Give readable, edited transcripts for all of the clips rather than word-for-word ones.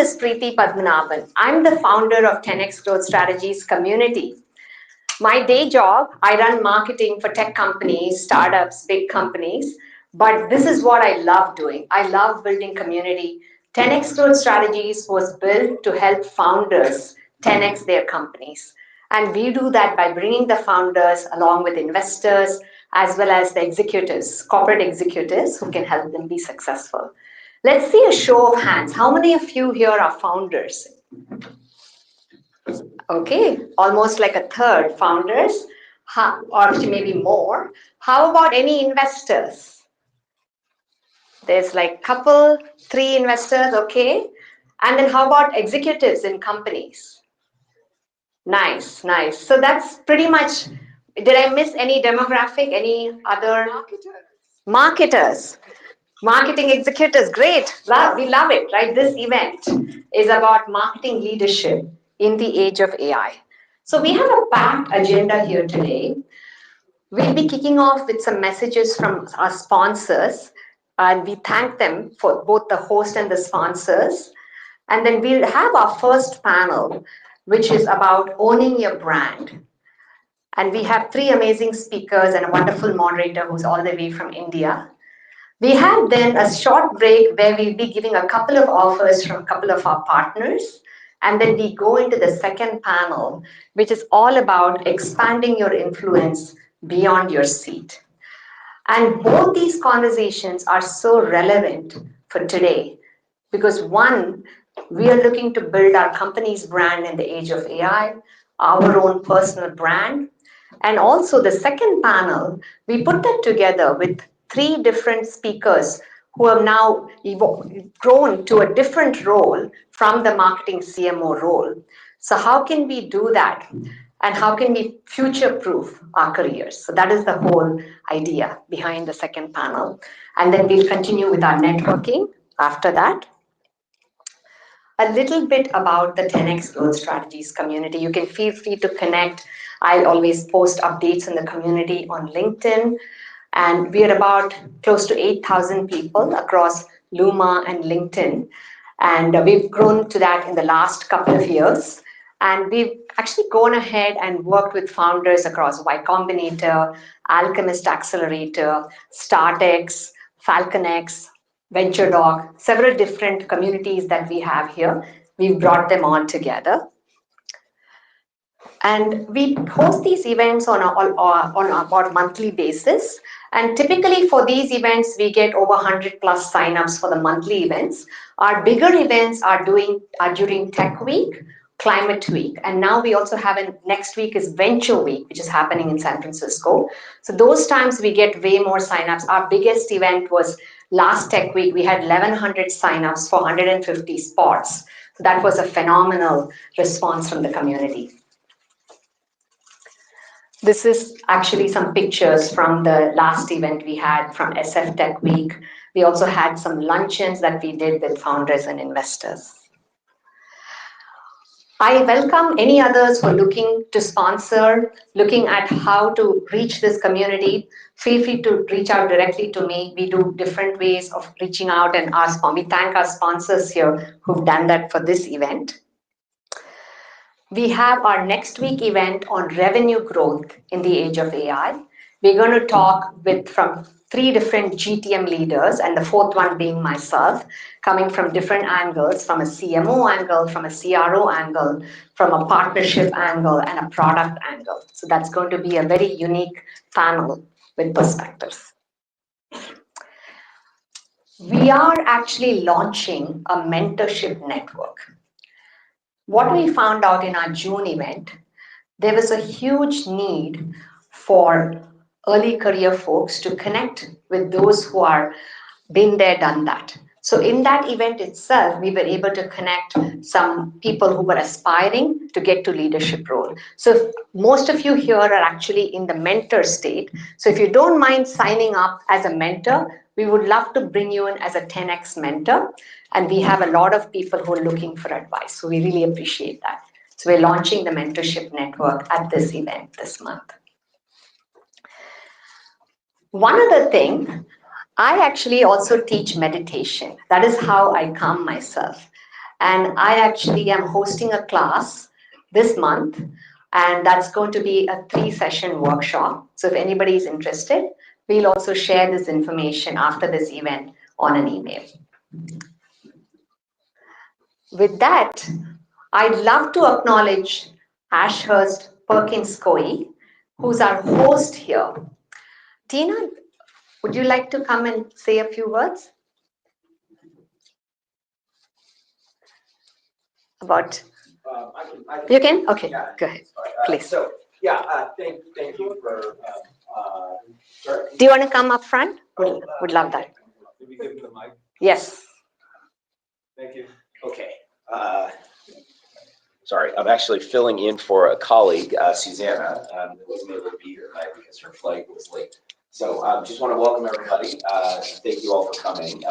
is Preeti Padmanabhan. I'm the founder of 10x Growth Strategies community. My day job, I run marketing for tech companies, startups, big companies, but this is what I love doing. I love building community. 10x Growth Strategies was built to help founders 10x their companies. And we do that by bringing the founders along with investors as well as the executives, corporate executives who can help them be successful. Let's see a show of hands. How many of you here are founders? Okay, almost like a third founders, or maybe more. How about any investors? There's like couple, three investors, okay. And then how about executives in companies? Nice, nice. So that's pretty much, did I miss any demographic, any other? Marketers. Marketing executives, great. We love it, right? This event is about marketing leadership in the age of AI. So we have a packed agenda here today. We'll be kicking off with some messages from our sponsors, and we thank them for both the host and the sponsors. And then we'll have our first panel, which is about owning your brand. And we have three amazing speakers and a wonderful moderator who's all the way from India. We have then a short break where we'll be giving a couple of offers from a couple of our partners. And then we go into the second panel, which is all about expanding your influence beyond your seat. And both these conversations are so relevant for today because one, we are looking to build our company's brand in the age of AI, our own personal brand. And also the second panel, we put that together with three different speakers who have now grown to a different role from the marketing CMO role. So how can we do that? And how can we future-proof our careers? So that is the whole idea behind the second panel. And then we'll continue with our networking after that. A little bit about the 10x Growth Strategies community. You can feel free to connect. I always post updates in the community on LinkedIn. And we are about close to 8,000 people across Luma and LinkedIn. And we've grown to that in the last couple of years. And we've actually gone ahead and worked with founders across Y Combinator, Alchemist Accelerator, StartX, FalconX, VentureDoc, several different communities that we have here. We've brought them all together. And we host these events on about monthly basis. And typically for these events, we get over 100 plus signups for the monthly events. Our bigger events are during Tech Week, Climate Week. And now we also have next week is Venture Week, which is happening in San Francisco. So those times we get way more signups. Our biggest event was last Tech Week. We had 1,100 signups for 150 spots. So that was a phenomenal response from the community. This is actually some pictures from the last event we had from SF Tech Week. We also had some luncheons that we did with founders and investors. I welcome any others who are looking to sponsor, looking at how to reach this community. Feel free to reach out directly to me. We do different ways of reaching out, and we thank our sponsors here who've done that for this event. We have our next week event on revenue growth in the age of AI. We're going to talk from three different GTM leaders, and the fourth one being myself, coming from different angles, from a CMO angle, from a CRO angle, from a partnership angle, and a product angle. So that's going to be a very unique panel with perspectives. We are actually launching a mentorship network. What we found out in our June event, there was a huge need for early career folks to connect with those who are been there, done that. So in that event itself, we were able to connect some people who were aspiring to get to leadership role. So most of you here are actually in the mentor state. So if you don't mind signing up as a mentor, we would love to bring you in as a 10x mentor. And we have a lot of people who are looking for advice. So we really appreciate that. So we're launching the mentorship network at this event this month. One other thing, I actually also teach meditation. That is how I calm myself. And I actually am hosting a class this month, and that's going to be a 3-session workshop. So if anybody is interested, we'll also share this information after this event on an email. With that, I'd love to acknowledge Ashurst Perkins Coie, who's our host here. Tina, would you like to come and say a few words about? You can? Okay, yeah, go ahead, please. Thank you for. Do you want to come up front? Would love that. Did we give him the mic? Yes. Thank you. Okay. Sorry, I'm actually filling in for a colleague, Susanna, that wasn't able to be here tonight because her flight was late. So just want to welcome everybody. Thank you all for coming.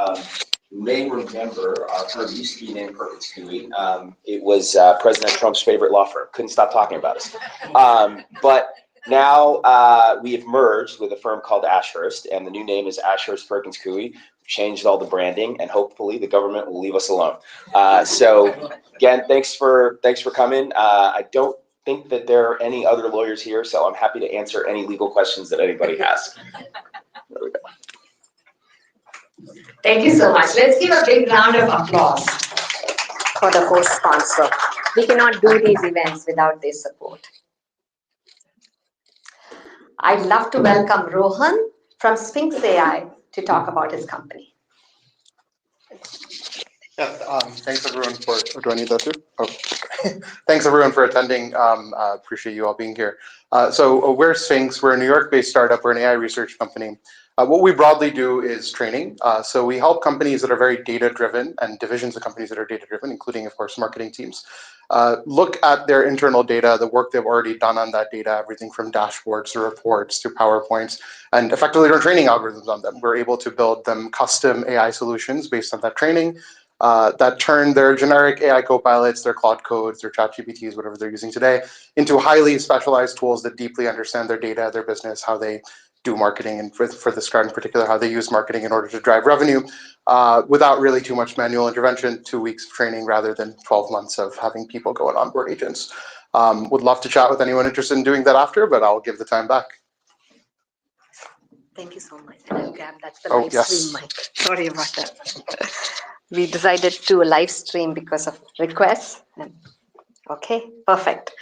You may remember our firm used to be named Perkins Coie. It was President Trump's favorite law firm. Couldn't stop talking about us. But now we have merged with a firm called Ashurst, and the new name is Ashurst Perkins Coie. Changed all the branding, and hopefully the government will leave us alone. So again, thanks for coming. I don't think that there are any other lawyers here, so I'm happy to answer any legal questions that anybody has. There we go. Thank you so much. Let's give a big round of applause for the host sponsor. We cannot do these events without their support. I'd love to welcome Rohan from Sphinx AI to talk about his company. Yeah, thanks everyone for joining that too. Oh, thanks everyone for attending. Appreciate you all being here. So we're Sphinx. We're a New York-based startup. We're an AI research company. What we broadly do is training. So we help companies that are very data-driven and divisions of companies that are data-driven, including, of course, marketing teams, look at their internal data, the work they've already done on that data, everything from dashboards to reports to PowerPoints, and effectively run training algorithms on them. We're able to build them custom AI solutions based on that training that turn their generic AI copilots, their Claude codes, their ChatGPTs, whatever they're using today, into highly specialized tools that deeply understand their data, their business, how they do marketing, and for this card in particular, how they use marketing in order to drive revenue without really too much manual intervention, 2 weeks of training rather than 12 months of having people go and onboard agents. Would love to chat with anyone interested in doing that after, but I'll give the time back. Thank you so much. And I'll grab that's the live stream mic. Sorry about that. We decided to do a live stream because of requests. Okay, perfect.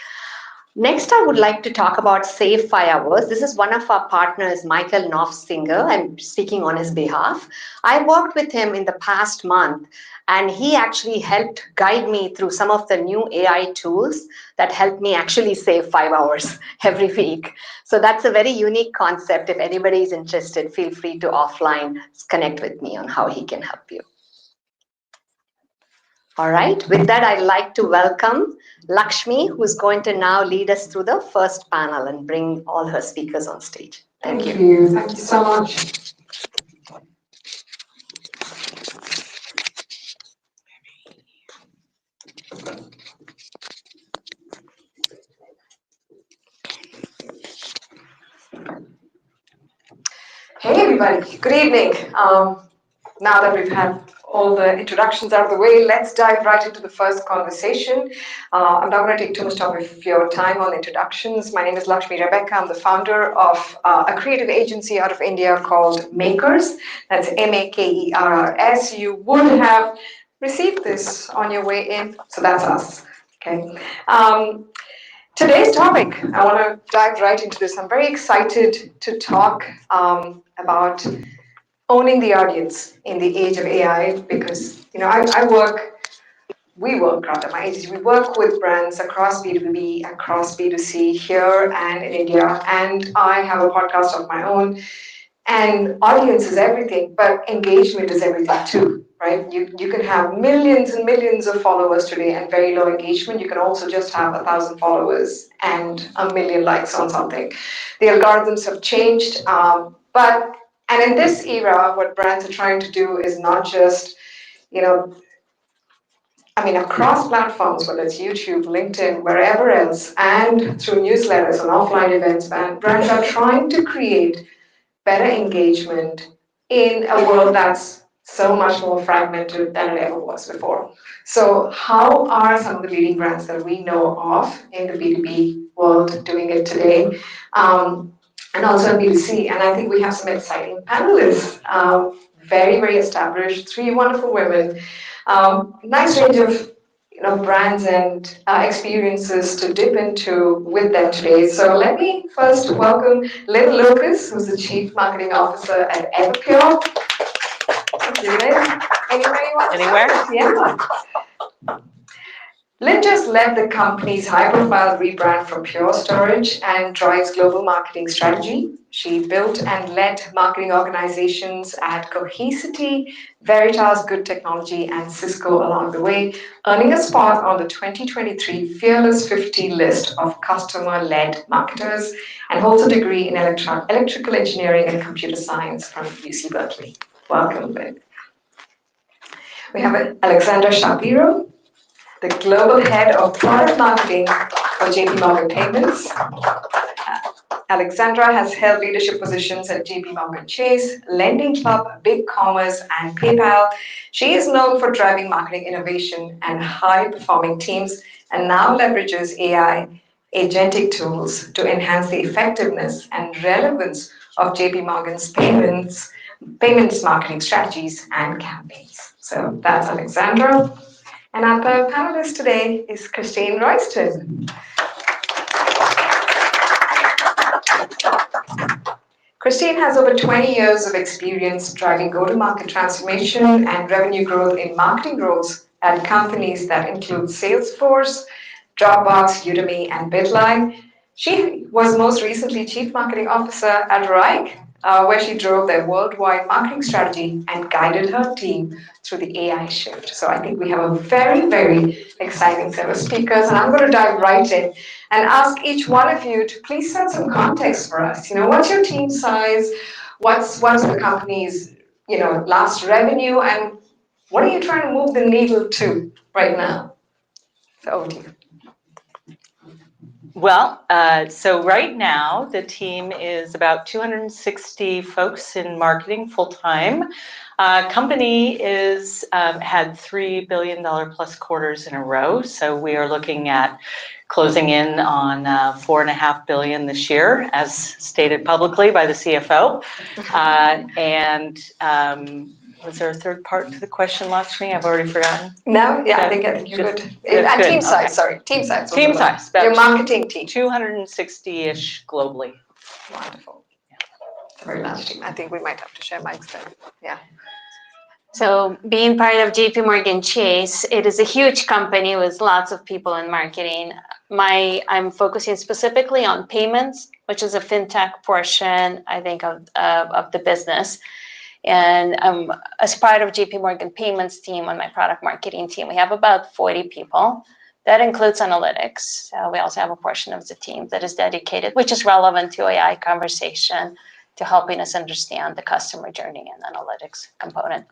Next, I would like to talk about Save 5 Hours. This is one of our partners, Michael Knopfsinger. I'm speaking on his behalf. I worked with him in the past month, and he actually helped guide me through some of the new AI tools that help me actually save 5 hours every week. So that's a very unique concept. If anybody is interested, feel free to offline connect with me on how he can help you. All right, with that, I'd like to welcome Lakshmi, who's going to now lead us through the first panel and bring all her speakers on stage. Thank you. Thank you so much. Hey everybody, good evening. Now that we've had all the introductions out of the way, let's dive right into the first conversation. I'm not going to take too much of your time on introductions. My name is Lakshmi Rebecca. I'm the founder of a creative agency out of India called Makers. That's Makers. You would have received this on your way in, so that's us. Okay. Today's topic, I want to dive right into this. I'm very excited to talk about owning the audience in the age of AI because, you know, we work with brands across B2B, across B2C here and in India, and I have a podcast of my own. And audience is everything, but engagement is everything too, right? You can have millions and millions of followers today and very low engagement. You can also just have 1,000 followers and 1 million likes on something. The algorithms have changed, and in this era, what brands are trying to do is not just, across platforms, whether it's YouTube, LinkedIn, wherever else, and through newsletters and offline events, brands are trying to create better engagement in a world that's so much more fragmented than it ever was before. So how are some of the leading brands that we know of in the B2B world doing it today? And also in B2C. And I think we have some exciting panelists, very, very established, three wonderful women, nice range of brands and experiences to dip into with them today. So let me first welcome Lynn Lucas, who's the Chief Marketing Officer at Everpure. Thank you, Lynn. Anywhere you want? Anywhere? Yeah. Lynn just led the company's high-profile rebrand from Pure Storage and drives global marketing strategy. She built and led marketing organizations at Cohesity, Veritas Good Technology, and Cisco along the way, earning a spot on the 2023 Fearless 50 list of customer-led marketers, and holds a degree in electrical engineering and computer science from UC Berkeley. Welcome, Lynn. We have Alexandra Shapiro, the Global Head of Product Marketing for JP Morgan Payments. Alexandra has held leadership positions at JP Morgan Chase, Lending Club, Big Commerce, and PayPal. She is known for driving marketing innovation and high-performing teams, and now leverages AI agentic tools to enhance the effectiveness and relevance of JP Morgan's payments marketing strategies and campaigns. So that's Alexandra. And our third panelist today is Christine Royston. Christine has over 20 years of experience driving go-to-market transformation and revenue growth in marketing roles at companies that include Salesforce, Dropbox, Udemy, and Bitline. She was most recently Chief Marketing Officer at Reich, where she drove their worldwide marketing strategy and guided her team through the AI shift. So I think we have a very, very exciting set of speakers, and I'm going to dive right in and ask each one of you to please set some context for us. What's your team size? What's the company's last revenue, and what are you trying to move the needle to right now? So over to you. Well, so right now the team is about 260 folks in marketing full-time. Company is had $3 billion plus quarters in a row, so we are looking at closing in on $4.5 billion this year, as stated publicly by the CFO. Was there a third part to the question, Lakshmi? I've already forgotten. No, yeah, I think you're good. And good. team size, Okay. sorry, team size. Team size. Your marketing team. 260-ish globally. Wonderful. It's a very large team. I think we might have to share mics then. Yeah. So being part of JP Morgan Chase, it is a huge company with lots of people in marketing. I'm focusing specifically on payments, which is a fintech portion, I think, of the business. And as part of JP Morgan Payments team, on my product marketing team, we have about 40 people. That includes analytics. We also have a portion of the team that is dedicated, which is relevant to AI conversation, to helping us understand the customer journey and analytics component.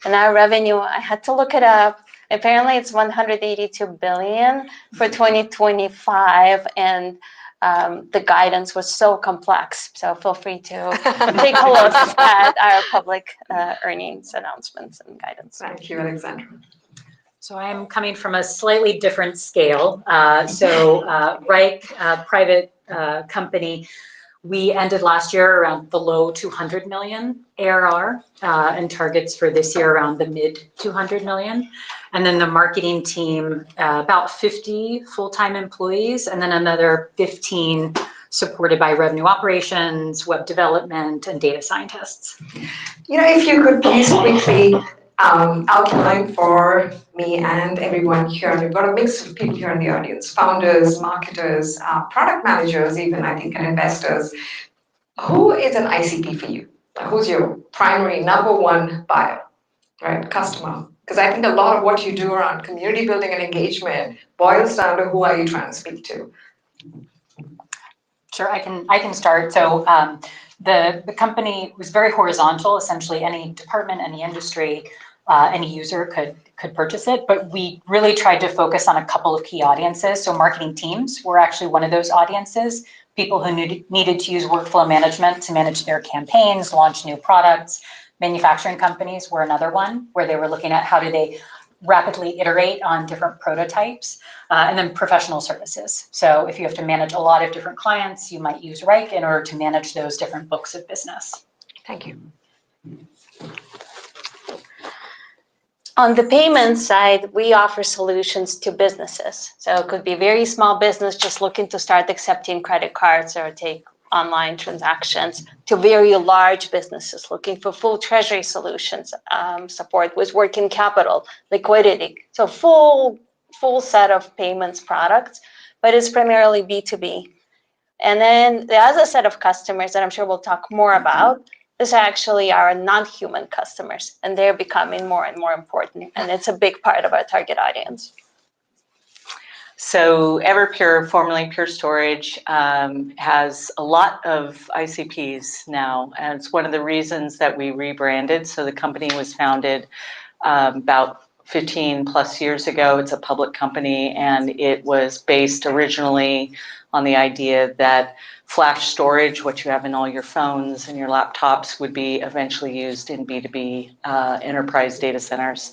And our revenue, I had to look it up. Apparently it's 182 billion for 2025, and the guidance was so complex. So feel free to take a look at our public earnings announcements and guidance. Thank you, Alexandra. So I'm coming from a slightly different scale. Reich, private company, we ended last year around the low 200 million ARR, and targets for this year around the mid 200 million. And then the marketing team, about 50 full-time employees, and then another 15 supported by revenue operations, web development, and data scientists. If you could please quickly outline for me and everyone here. We've got a mix of people here in the audience, founders, marketers, product managers, even I think, and investors. Who is an ICP for you? Who's your primary number one buyer, right? Customer. Because I think a lot of what you do around community building and engagement boils down to who are you trying to speak to? Sure, I can start. So the company was very horizontal. Essentially, any department, any industry, any user could purchase it. But we really tried to focus on a couple of key audiences. So marketing teams were actually one of those audiences. People who needed to use workflow management to manage their campaigns, launch new products, Manufacturing companies were another one, where they were looking at how do they rapidly iterate on different prototypes, and then professional services. So if you have to manage a lot of different clients, you might use Reich in order to manage those different books of business. Thank you. On the payment side, we offer solutions to businesses. So it could be a very small business just looking to start accepting credit cards or take online transactions, to very large businesses looking for full treasury solutions, support with working capital, liquidity. So full set of payments products, but it's primarily B2B. And then the other set of customers that I'm sure we'll talk more about is actually our non-human customers, and they're becoming more and more important, and it's a big part of our target audience. So Everpure, formerly Pure Storage, has a lot of ICPs now, and it's one of the reasons that we rebranded. So the company was founded about 15 plus years ago. It's a public company, and it was based originally on the idea that flash storage, what you have in all your phones and your laptops, would be eventually used in B2B enterprise data centers.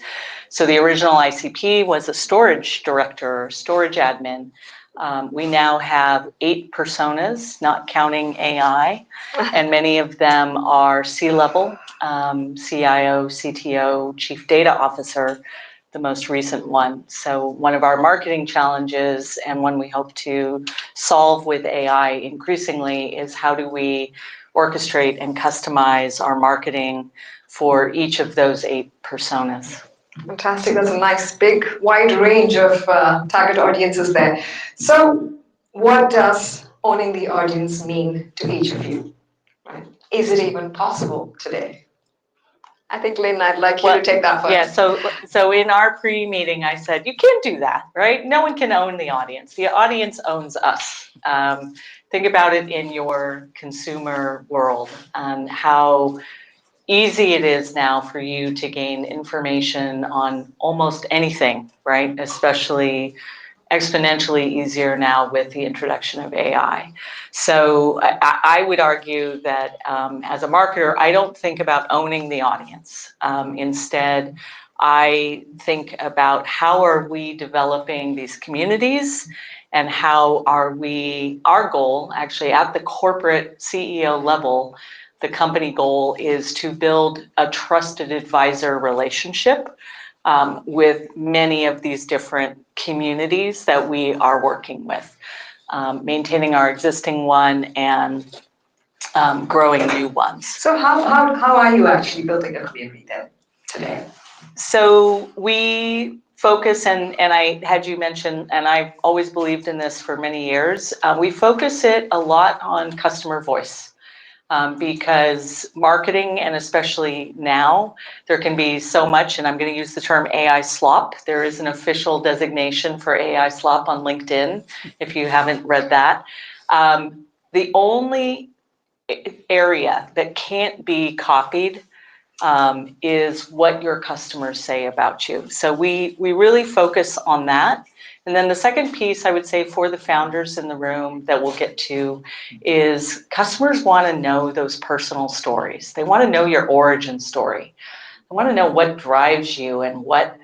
So the original ICP was a storage director, or storage admin. We now have 8 personas, not counting AI, and many of them are C-level, CIO, CTO, Chief Data Officer, the most recent one. So one of our marketing challenges, and one we hope to solve with AI increasingly, is how do we orchestrate and customize our marketing for each of those 8 personas. Fantastic. That's a nice, big, wide range of target audiences there. So what does owning the audience mean to each of you? Right? Is it even possible today? I think, Lynn, I'd like you to take that first. Yeah, so in our pre-meeting, I said, you can't do that, right? No one can own the audience. The audience owns us. Think about it in your consumer world, how easy it is now for you to gain information on almost anything, right? Especially exponentially easier now with the introduction of AI. So I would argue that as a marketer, I don't think about owning the audience. Instead, I think about how are we developing these communities, and how are we, our goal actually at the corporate CEO level, the company goal is to build a trusted advisor relationship with many of these different communities that we are working with, maintaining our existing one and growing new ones. So how are you actually building a community then today? So we focus, and I had you mention, and I've always believed in this for many years, we focus it a lot on customer voice. Because marketing, and especially now, there can be so much, and I'm going to use the term AI slop. There is an official designation for AI slop on LinkedIn, if you haven't read that. The only area that can't be copied is what your customers say about you. So we really focus on that. And then the second piece I would say for the founders in the room that we'll get to is customers want to know those personal stories. They want to know your origin story. They want to know what drives you and what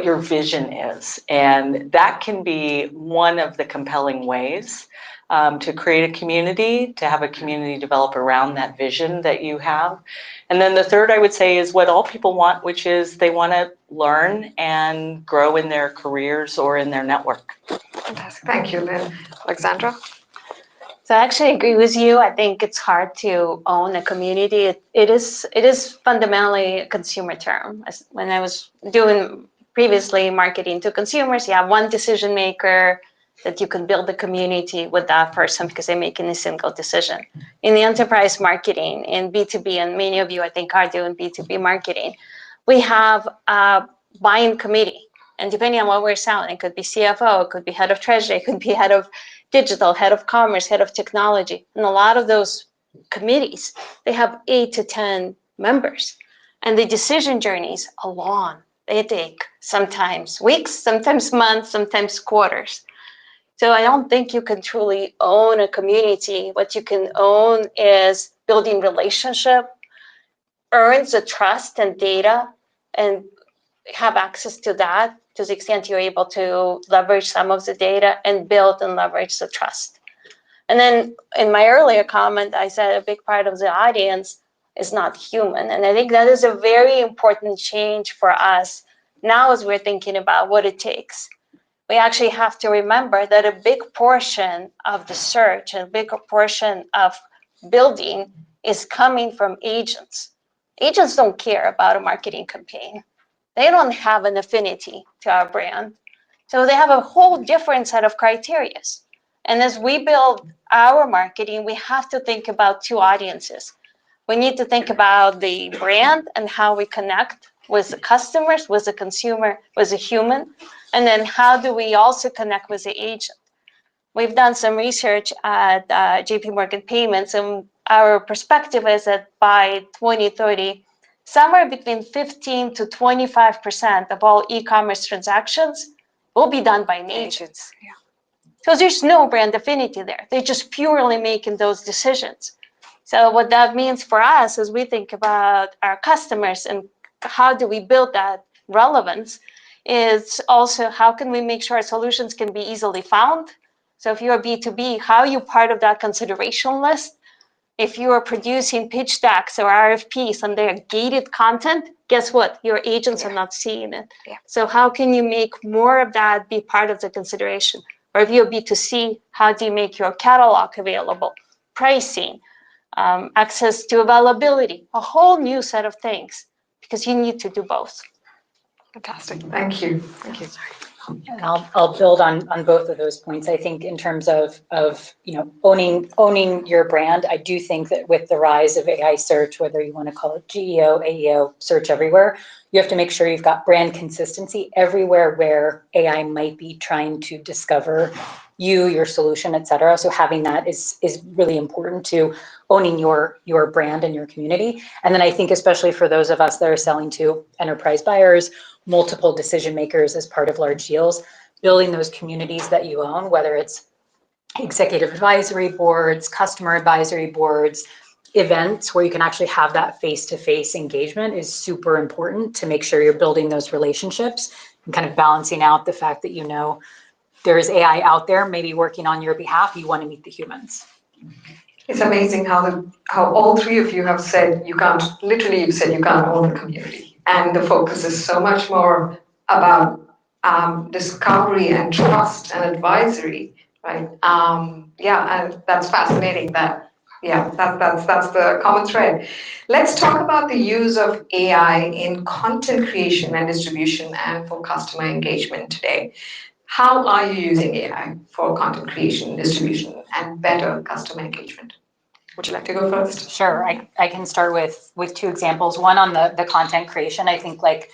your vision is. And that can be one of the compelling ways to create a community, to have a community develop around that vision that you have. And then the third I would say is what all people want, which is they want to learn and grow in their careers or in their network. Fantastic. Thank you, Lynn. Alexandra? So I actually agree with you. I think it's hard to own a community. It is fundamentally a consumer term. When I was doing previously marketing to consumers, you have one decision maker that you can build a community with that person because they're making a single decision. In the enterprise marketing, in B2B, and many of you I think are doing B2B marketing, we have a buying committee. And depending on what we're selling, it could be CFO, it could be head of treasury, it could be head of digital, head of commerce, head of technology. And a lot of those committees, they have 8 to 10 members. And the decision journeys are long. They take sometimes weeks, sometimes months, sometimes quarters. So I don't think you can truly own a community. What you can own is building relationship, earns the trust and data and have access to that to the extent you're able to leverage some of the data and build and leverage the trust. And then in my earlier comment, I said a big part of the audience is not human. And I think that is a very important change for us now as we're thinking about what it takes. We actually have to remember that a big portion of the search and a big portion of building is coming from agents. Agents don't care about a marketing campaign. They don't have an affinity to our brand. So they have a whole different set of criteria. And as we build our marketing, we have to think about two audiences. We need to think about the brand and how we connect with the customers, with the consumer, with the human. And then how do we also connect with the agent? We've done some research at JP Morgan Payments, and our perspective is that by 2030, somewhere between 15 to 25% of all e-commerce transactions will be done by an agent. Because there's no brand affinity there. They're just purely making those decisions. So what that means for us as we think about our customers and how do we build that relevance is also how can we make sure our solutions can be easily found. So if you're B2B, how are you part of that consideration list? If you are producing pitch decks or RFPs and they're gated content, guess what? Your agents are not seeing it. So how can you make more of that be part of the consideration? Or if you're B2C, how do you make your catalog available? Pricing, access to availability, a whole new set of things, because you need to do both. Fantastic. Thank you. Thank you. And I'll build on both of those points. I think in terms of owning your brand, I do think that with the rise of AI search, whether you want to call it GEO, AEO, search everywhere, you have to make sure you've got brand consistency everywhere where AI might be trying to discover you, your solution, et cetera. So having that is really important to owning your brand and your community. And then I think especially for those of us that are selling to enterprise buyers, multiple decision makers as part of large deals, building those communities that you own, whether it's executive advisory boards, customer advisory boards, events where you can actually have that face-to-face engagement is super important to make sure you're building those relationships and kind of balancing out the fact that there is AI out there maybe working on your behalf. You want to meet the humans. It's amazing how all three of you have said you can't own the community. And the focus is so much more about discovery and trust and advisory, right? And that's fascinating that's the common thread. Let's talk about the use of AI in content creation and distribution and for customer engagement today. How are you using AI for content creation, distribution, and better customer engagement? Would you like to go first? Sure, I can start with two examples. One on the content creation. I think like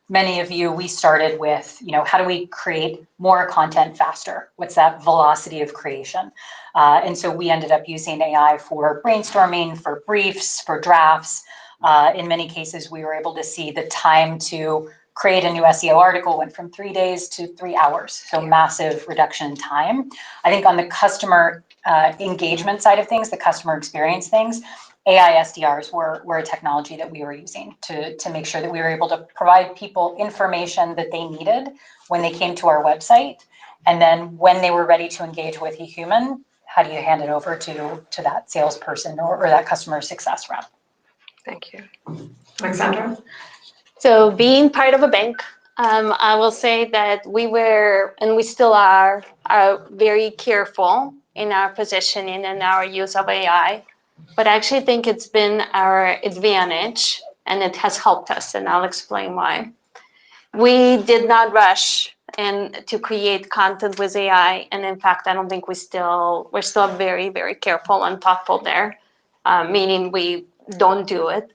many of you, we started with, how do we create more content faster? What's that velocity of creation? And so we ended up using AI for brainstorming, for briefs, for drafts. In many cases, we were able to see the time to create a new SEO article went from 3 days to 3 hours. So massive reduction in time. I think on the customer engagement side of things, the customer experience things, AI SDRs were a technology that we were using to make sure that we were able to provide people information that they needed when they came to our website. And then when they were ready to engage with a human, how do you hand it over to that salesperson or that customer success rep? Thank you. Alexandra? So being part of a bank, I will say that we were, and we still are very careful in our positioning and our use of AI, but I actually think it's been our advantage and it has helped us, and I'll explain why. We did not rush to create content with AI, and in fact, I don't think we're still very, very careful and thoughtful there, meaning we don't do it.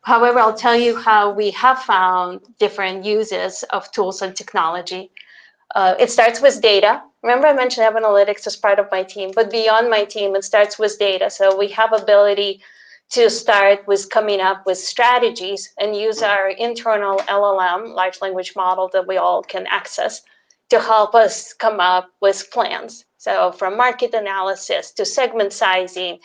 However, I'll tell you how we have found different uses of tools and technology. It starts with data. Remember I mentioned I have analytics as part of my team, but beyond my team, it starts with data. So we have ability to start with coming up with strategies and use our internal LLM, large language model that we all can access to help us come up with plans. So from market analysis to segment sizing,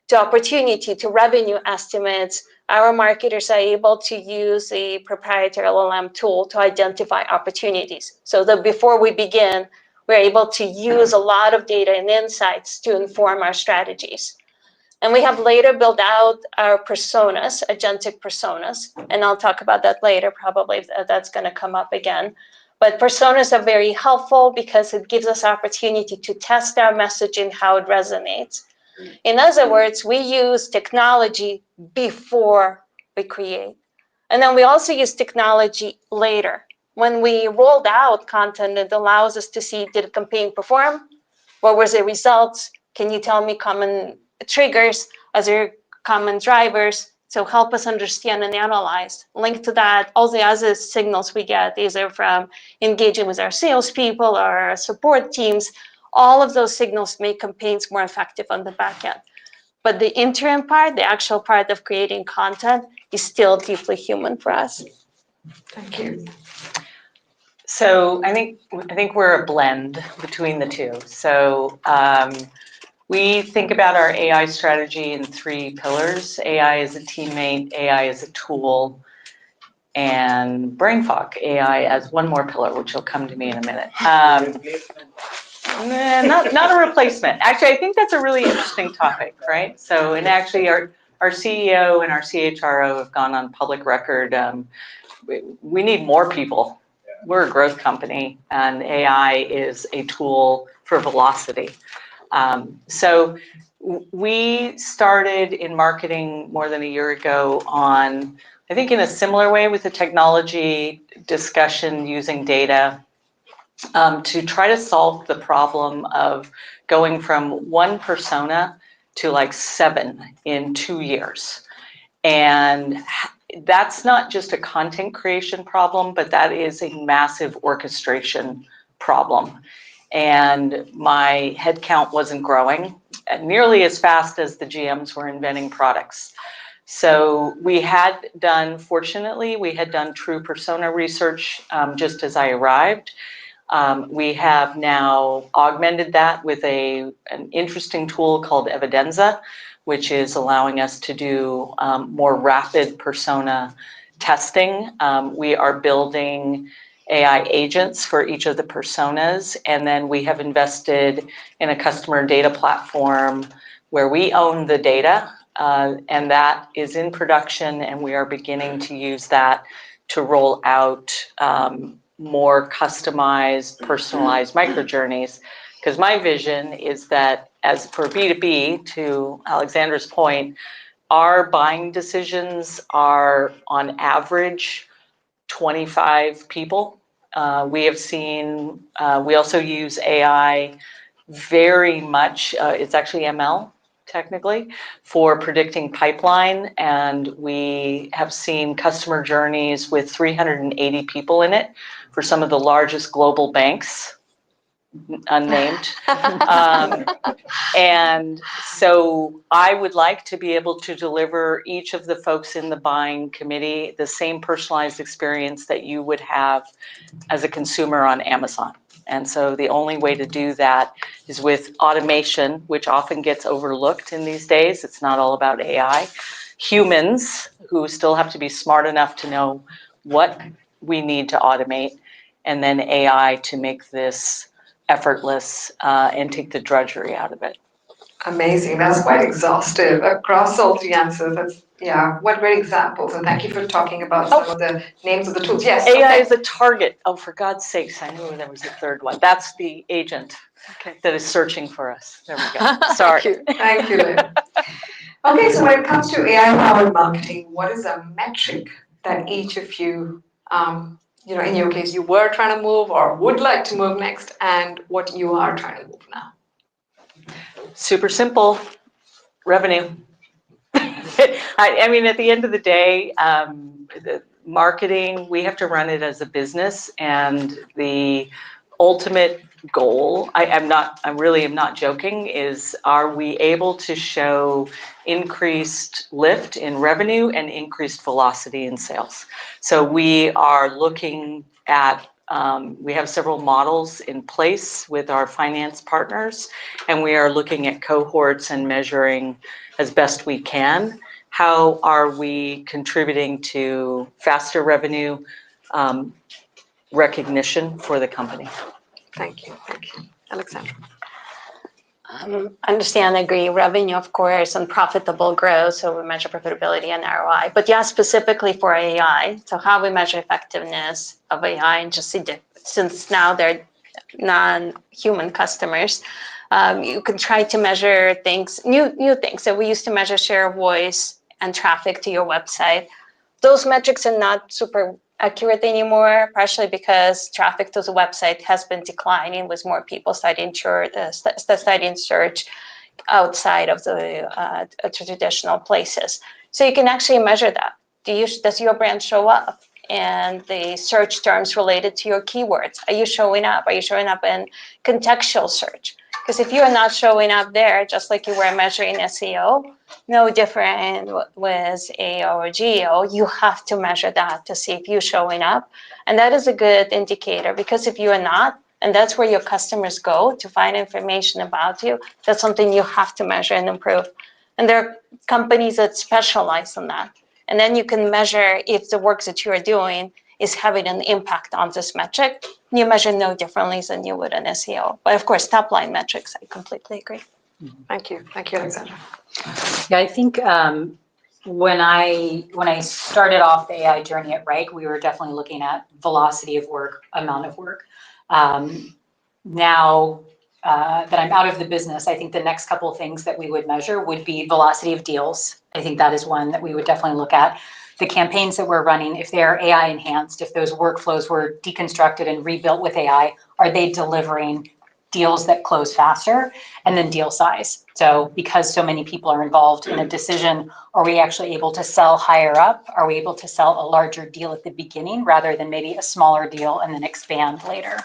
to opportunity, to revenue estimates, our marketers are able to use a proprietary LLM tool to identify opportunities. So that before we begin, we're able to use a lot of data and insights to inform our strategies. And we have later built out our personas, agentic personas, and I'll talk about that later, probably that's going to come up again. But personas are very helpful because it gives us opportunity to test our messaging, how it resonates. In other words, we use technology before we create. And then we also use technology later. When we rolled out content, it allows us to see, did the campaign perform? What was the results? Can you tell me common triggers, other common drivers? So help us understand and analyze. Linked to that, all the other signals we get, either from engaging with our salespeople or our support teams, all of those signals make campaigns more effective on the back end. But the interim part, the actual part of creating content, is still deeply human for us. Thank you. So I think we're a blend between the two. So we think about our AI strategy in 3 pillars: AI as a teammate, AI as a tool, and brain fog, AI as one more pillar, which will come to me in a minute. Not a replacement. Actually, I think that's a really interesting topic, right? So, and actually our CEO and our CHRO have gone on public record. We need more people. We're a growth company, and AI is a tool for velocity. So we started in marketing more than a year ago on, I think in a similar way with the technology discussion using data, to try to solve the problem of going from one persona to like 7 in 2 years. And that's not just a content creation problem, but that is a massive orchestration problem. And my headcount wasn't growing nearly as fast as the GMs were inventing products. So we had done, fortunately, we had done true persona research just as I arrived. We have now augmented that with an interesting tool called Evidenza, which is allowing us to do more rapid persona testing. We are building AI agents for each of the personas, and then we have invested in a customer data platform where we own the data, and that is in production, and we are beginning to use that to roll out more customized, personalized microjourneys. Because my vision is that, as for B2B, to Alexandra's point, our buying decisions are on average 25 people. We have seen, we also use AI very much, it's actually ML technically, for predicting pipeline. And we have seen customer journeys with 380 people in it for some of the largest global banks, unnamed. And so I would like to be able to deliver each of the folks in the buying committee the same personalized experience that you would have as a consumer on Amazon. And so the only way to do that is with automation, which often gets overlooked in these days. It's not all about AI. Humans who still have to be smart enough to know what we need to automate, and then AI to make this effortless and take the drudgery out of it. Amazing. That's quite exhaustive across all 3 answers. That's, yeah, what great examples. And thank you for talking about some of the names of the tools. Yes. AI is a target. Oh, for God's sakes, I knew there was a third one. That's the agent that is searching for us. There we go. Sorry. Thank you, Lynn. Okay, so when it comes to AI-powered marketing, what is a metric that each of you, in your case, you were trying to move or would like to move next, and what you are trying to move now? Super simple. Revenue. I mean, at the end of the day, the marketing, we have to run it as a business, and the ultimate goal, I really am not joking, is are we able to show increased lift in revenue and increased velocity in sales? So we are looking at, we have several models in place with our finance partners, and we are looking at cohorts and measuring as best we can how are we contributing to faster revenue recognition for the company. Thank you. Alexandra. Understand, agree, revenue, of course, and profitable growth. So we measure profitability and ROI. But yeah, specifically for AI, so how we measure effectiveness of AI, and just see since now they're non-human customers, you can try to measure things, new things. So we used to measure share of voice and traffic to your website. Those metrics are not super accurate anymore, partially because traffic to the website has been declining with more people studying search outside of the traditional places. So you can actually measure that. Does your brand show up in the search terms related to your keywords? Are you showing up? Are you showing up in contextual search? Because if you are not showing up there, just like you were measuring SEO, no different with AO or GEO, you have to measure that to see if you're showing up. And that is a good indicator, because if you are not, and that's where your customers go to find information about you, that's something you have to measure and improve. And there are companies that specialize in that. And then you can measure if the work that you are doing is having an impact on this metric. You measure no differently than you would in SEO. But of course, top line metrics, I completely agree. Thank you, Alexandra. Yeah, I think when I started off the AI journey at Reich, we were definitely looking at velocity of work, amount of work. Now that I'm out of the business, I think the next couple of things that we would measure would be velocity of deals. I think that is one that we would definitely look at. The campaigns that we're running, if they are AI enhanced, if those workflows were deconstructed and rebuilt with AI, are they delivering deals that close faster? And then deal size. So because so many people are involved in a decision, are we actually able to sell higher up? Are we able to sell a larger deal at the beginning rather than maybe a smaller deal and then expand later?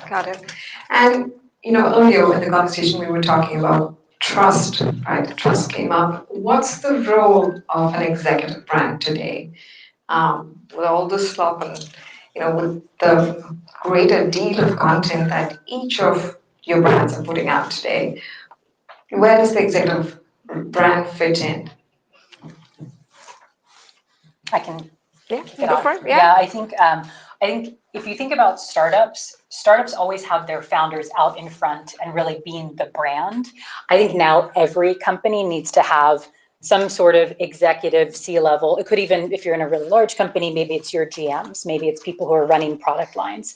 Got it. And earlier in the conversation we were talking about trust, right? Trust came up. What's the role of an executive brand today? With all this slop and with the greater deal of content that each of your brands are putting out today, where does the executive brand fit in? I can Yeah, kick it go off. for it. Yeah, I think if you think about startups always have their founders out in front and really being the brand. I think now every company needs to have some sort of executive C-level. It could even, if you're in a really large company, maybe it's your GMs, maybe it's people who are running product lines.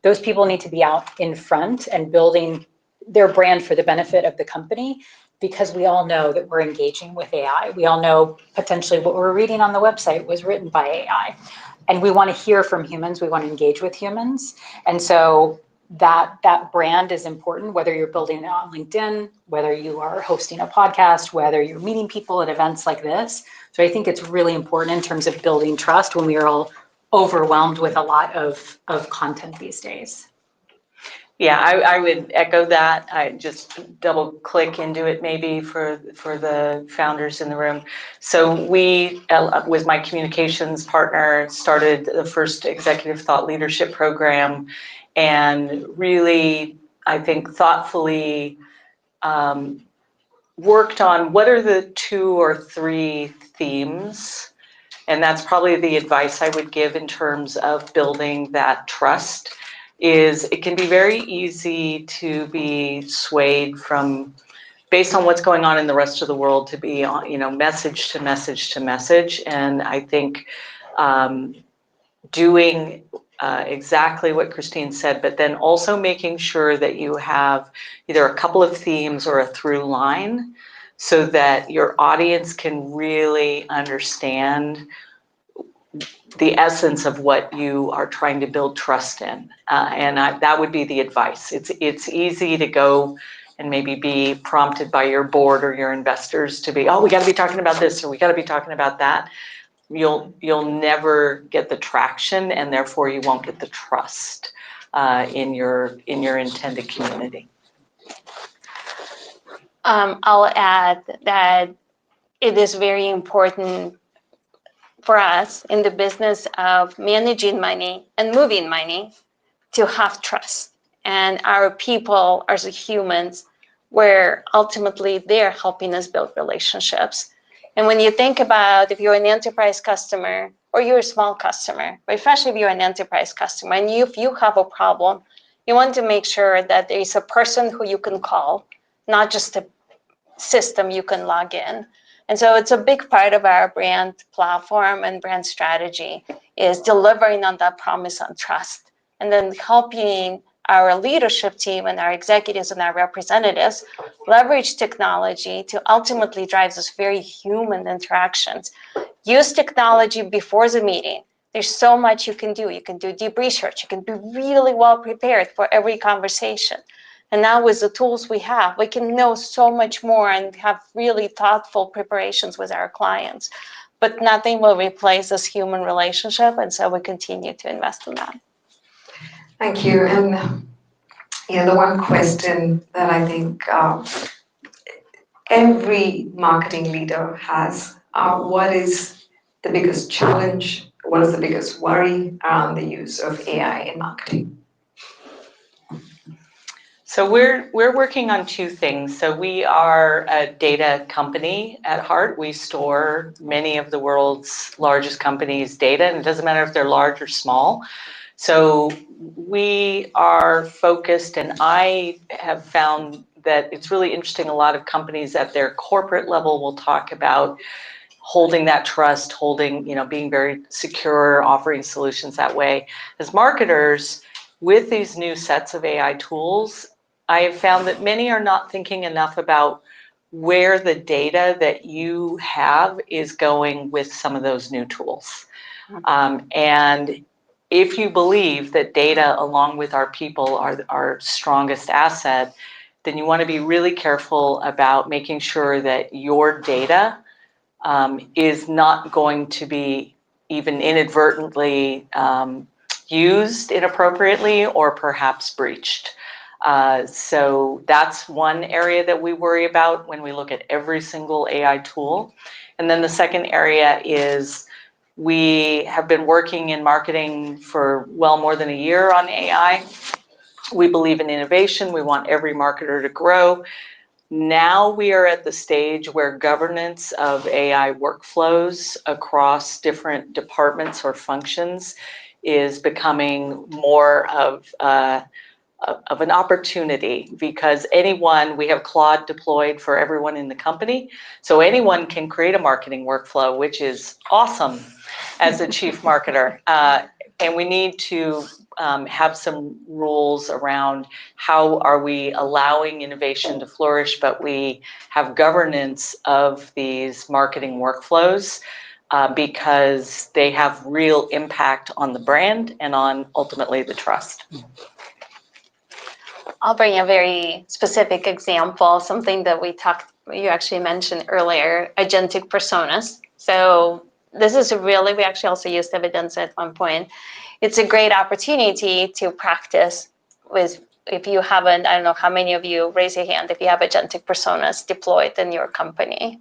Those people need to be out in front and building their brand for the benefit of the company, because we all know that we're engaging with AI. We all know potentially what we're reading on the website was written by AI. And we want to hear from humans. We want to engage with humans. And so that brand is important, whether you're building it on LinkedIn, whether you are hosting a podcast, whether you're meeting people at events like this. So I think it's really important in terms of building trust when we are all overwhelmed with a lot of content these days. Yeah, I would echo that. I just double click into it maybe for the founders in the room. So we, with my communications partner, started the first executive thought leadership program, and really, I think, thoughtfully worked on what are the 2 or 3 themes. And that's probably the advice I would give in terms of building that trust. Is it can be very easy to be swayed from, based on what's going on in the rest of the world, to be on, message to message to message. And I think doing exactly what Christine said, but then also making sure that you have either a couple of themes or a through line so that your audience can really understand the essence of what you are trying to build trust in. And that would be the advice. It's easy to go and maybe be prompted by your board or your investors to be, oh, we got to be talking about this or we got to be talking about that. You'll never get the traction, and therefore you won't get the trust in your intended community. I'll add that it is very important for us in the business of managing money and moving money to have trust. And our people as humans, where ultimately they're helping us build relationships. And when you think about if you're an enterprise customer or you're a small customer, but especially if you're an enterprise customer and if you have a problem, you want to make sure that there is a person who you can call, not just a system you can log in. And so it's a big part of our brand platform and brand strategy is delivering on that promise on trust and then helping our leadership team and our executives and our representatives leverage technology to ultimately drive those very human interactions. Use technology before the meeting. There's so much you can do. You can do deep research. You can be really well prepared for every conversation. And now with the tools we have, we can know so much more and have really thoughtful preparations with our clients. But nothing will replace this human relationship. And so we continue to invest in that. Thank you. And the one question that I think every marketing leader has, what is the biggest challenge? What is the biggest worry around the use of AI in marketing? So we're working on two things. So we are a data company at heart. We store many of the world's largest companies' data, and it doesn't matter if they're large or small. So we are focused, and I have found that it's really interesting. A lot of companies at their corporate level will talk about holding that trust, being very secure, offering solutions that way. As marketers, with these new sets of AI tools, I have found that many are not thinking enough about where the data that you have is going with some of those new tools. And if you believe that data, along with our people, are our strongest asset, then you want to be really careful about making sure that your data is not going to be even inadvertently used inappropriately or perhaps breached. So that's one area that we worry about when we look at every single AI tool. And then the second area is we have been working in marketing for well more than a year on AI. We believe in innovation. We want every marketer to grow. Now we are at the stage where governance of AI workflows across different departments or functions is becoming more of an opportunity, because we have Claude deployed for everyone in the company. So anyone can create a marketing workflow, which is awesome as a chief marketer. And we need to have some rules around how are we allowing innovation to flourish, but we have governance of these marketing workflows because they have real impact on the brand and on ultimately the trust. I'll bring a very specific example, something that you actually mentioned earlier, agentic personas. So this is we actually also used evidence at one point. It's a great opportunity to practice with, if you haven't, I don't know how many of you, raise your hand if you have agentic personas deployed in your company.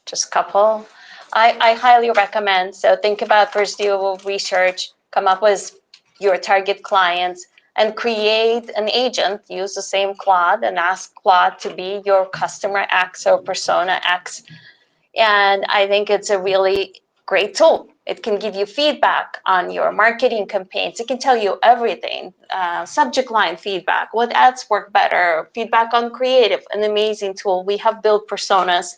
Just a couple. I highly recommend. So think about first do research, come up with your target clients, and create an agent. Use the same Claude and ask Claude to be your customer X or persona X. And I think it's a really great tool. It can give you feedback on your marketing campaigns. It can tell you everything, subject line feedback, what ads work better, feedback on creative, an amazing tool. We have built personas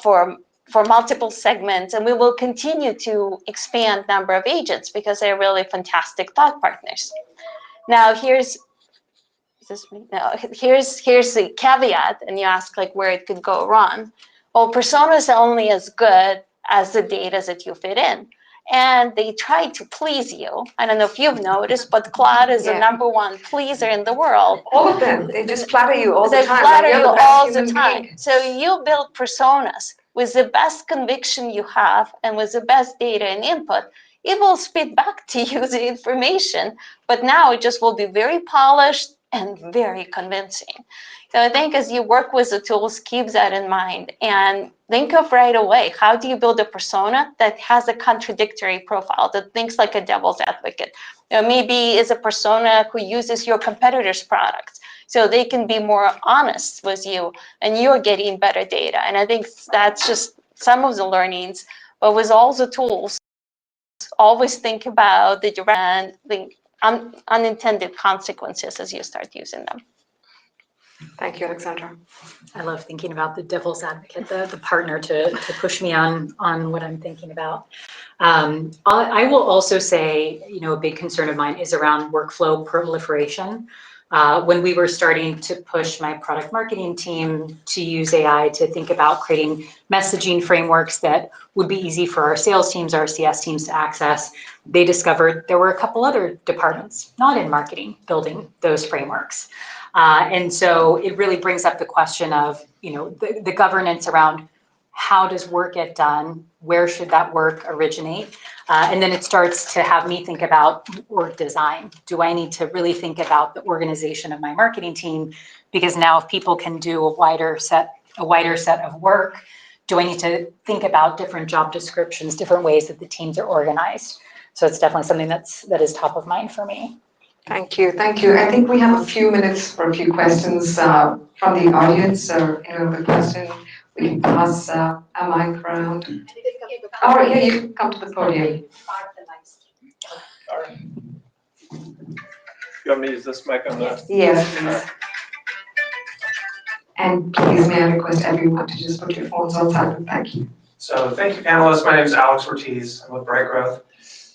for multiple segments, and we will continue to expand number of agents because they're really fantastic thought partners. Now here's the caveat, and you ask where it could go wrong. Well, personas are only as good as the data that you fit in, and they try to please you. I don't know if you've noticed, but Claude is the number one pleaser in the world. All of them, they just flatter you all the time. They flatter you all the time. So you build personas with the best conviction you have and with the best data and input. It will spit back to you the information, but now it just will be very polished and very convincing. So I think as you work with the tools, keep that in mind and think of right away, how do you build a persona that has a contradictory profile, that thinks like a devil's advocate? Maybe is a persona who uses your competitor's products. so they can be more honest with you and you're getting better data. And I think that's just some of the learnings, but with all the tools, always think about the direct and the unintended consequences as you start using them. Thank you, Alexandra. I love thinking about the devil's advocate, the partner to push me on what I'm thinking about. I will also say, a big concern of mine is around workflow proliferation. When we were starting to push my product marketing team to use AI to think about creating messaging frameworks that would be easy for our sales teams, our CS teams to access, they discovered there were a couple other departments, not in marketing, building those frameworks. And so it really brings up the question of, the governance around how does work get done? Where should that work originate? And then it starts to have me think about org design. Do I need to really think about the organization of my marketing team? Because now if people can do a wider set of work, do I need to think about different job descriptions, different ways that the teams are organized? So it's definitely something that is top of mind for me. Thank you. Thank you. I think we have a few minutes for a few questions from the audience, or the question. We can pass a mic around. All right, yeah, you come to the podium. You want me to use this mic on the? Yes, please. And please, may I request everyone to just put your phones on silent. Thank you. So thank you, panelists. My name is Alex Ortiz. I'm with Bright Growth.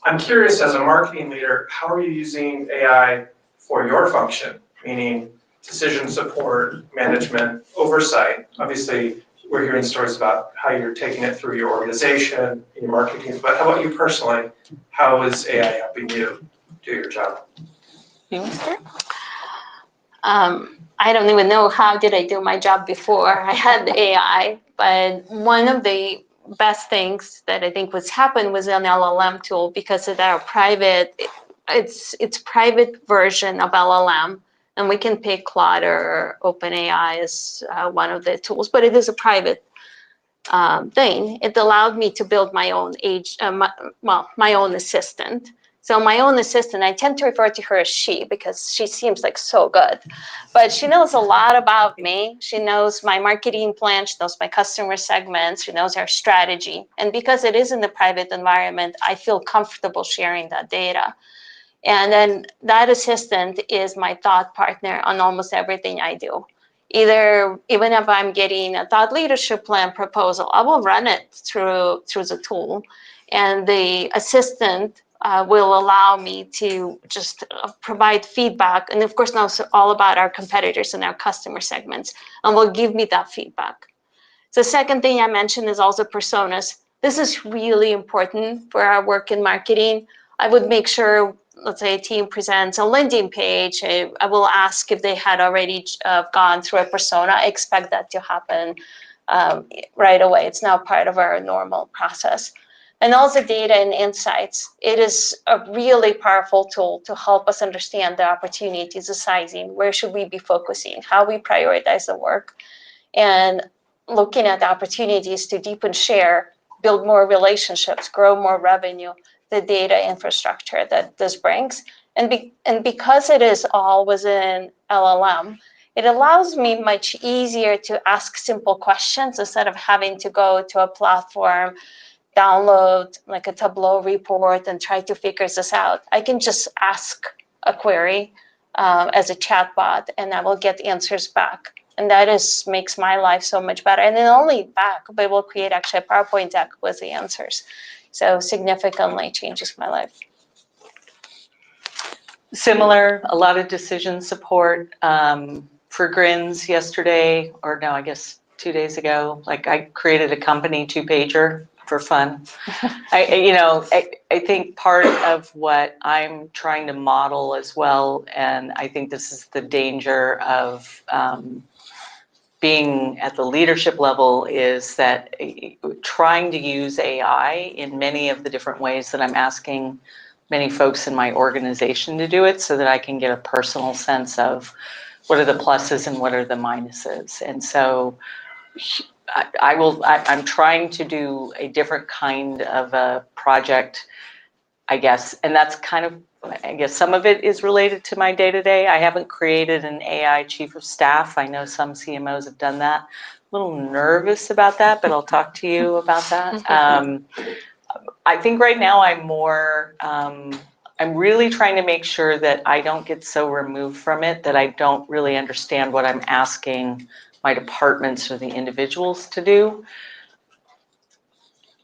I'm curious, as a marketing leader, how are you using AI for your function, meaning decision support, management, oversight? Obviously, we're hearing stories about how you're taking it through your organization, your marketing, but how about you personally? How is AI helping you do your job? You want to start? I don't even know how did I do my job before I had AI, but one of the best things that I think was happened was an LLM tool, because of our private, it's private version of LLM, and we can pick Claude or OpenAI as one of the tools, but it is a private thing. It allowed me to build my own my own assistant. So my own assistant, I tend to refer to her as she because she seems like so good, but she knows a lot about me. She knows my marketing plan, she knows my customer segments, she knows our strategy. And because it is in the private environment, I feel comfortable sharing that data. And then that assistant is my thought partner on almost everything I do. Even if I'm getting a thought leadership plan proposal, I will run it through the tool, and the assistant will allow me to just provide feedback, and of course now it's all about our competitors and our customer segments, and will give me that feedback. The second thing I mentioned is also personas. This is really important for our work in marketing. I would make sure, let's say a team presents a landing page, I will ask if they had already gone through a persona. I expect that to happen right away. It's now part of our normal process. And also data and insights. It is a really powerful tool to help us understand the opportunities, the sizing, where should we be focusing, how we prioritize the work, and looking at the opportunities to deepen share, build more relationships, grow more revenue, the data infrastructure that this brings. And because it is all within LLM, it allows me much easier to ask simple questions instead of having to go to a platform, download like a Tableau report and try to figure this out. I can just ask a query as a chatbot, and I will get answers back. And that makes my life so much better. And then only back, but we'll create actually a PowerPoint deck with the answers. So significantly changes my life. Similar, a lot of decision support for Grins yesterday, or no, I guess 2 days ago. Like I created a company 2-pager for fun. I think part of what I'm trying to model as well, and I think this is the danger of being at the leadership level, is that trying to use AI in many of the different ways that I'm asking many folks in my organization to do it, so that I can get a personal sense of what are the pluses and what are the minuses. And so I'm trying to do a different kind of a project, I guess, and that's kind of I guess some of it is related to my day-to-day. I haven't created an AI chief of staff. I know some CMOs have done that. A little nervous about that, but I'll talk to you about that. I think right now I'm really trying to make sure that I don't get so removed from it that I don't really understand what I'm asking my departments or the individuals to do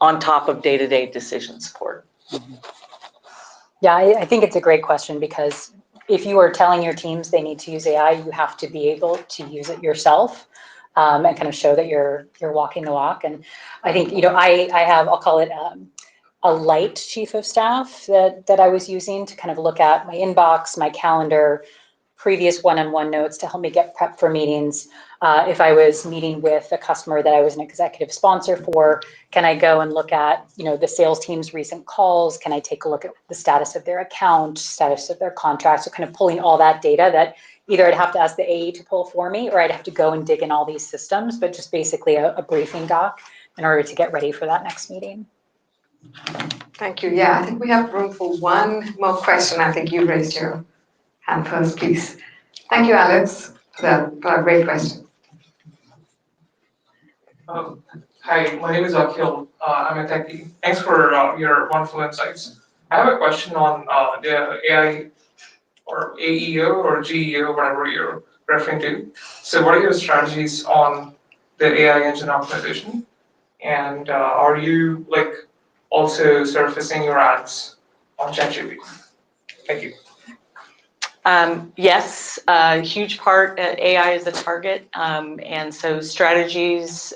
on top of day-to-day decision support. Yeah, I think it's a great question, because if you are telling your teams they need to use AI, you have to be able to use it yourself, and kind of show that you're walking the walk. And I think, I have, I'll call it a light chief of staff that I was using to kind of look at my inbox, my calendar, previous one-on-one notes to help me get prepped for meetings. If I was meeting with a customer that I was an executive sponsor for, can I go and look at, the sales team's recent calls? Can I take a look at the status of their account, status of their contract? So kind of pulling all that data that either I'd have to ask the AE to pull for me, or I'd have to go and dig in all these systems, but just basically a briefing doc in order to get ready for that next meeting. Thank you. Yeah, I think we have room for one more question. I think you raised your hand first, please. Thank you, Alex, for that great question. Hi, my name is Akhil. I'm a techie. Thanks for your wonderful insights. I have a question on the AI or AEO or GEO, whatever you're referring to. So what are your strategies on the AI engine optimization? And are you also surfacing your ads on ChatGPT? Thank you. Yes, a huge part, AI is a target. And so strategies,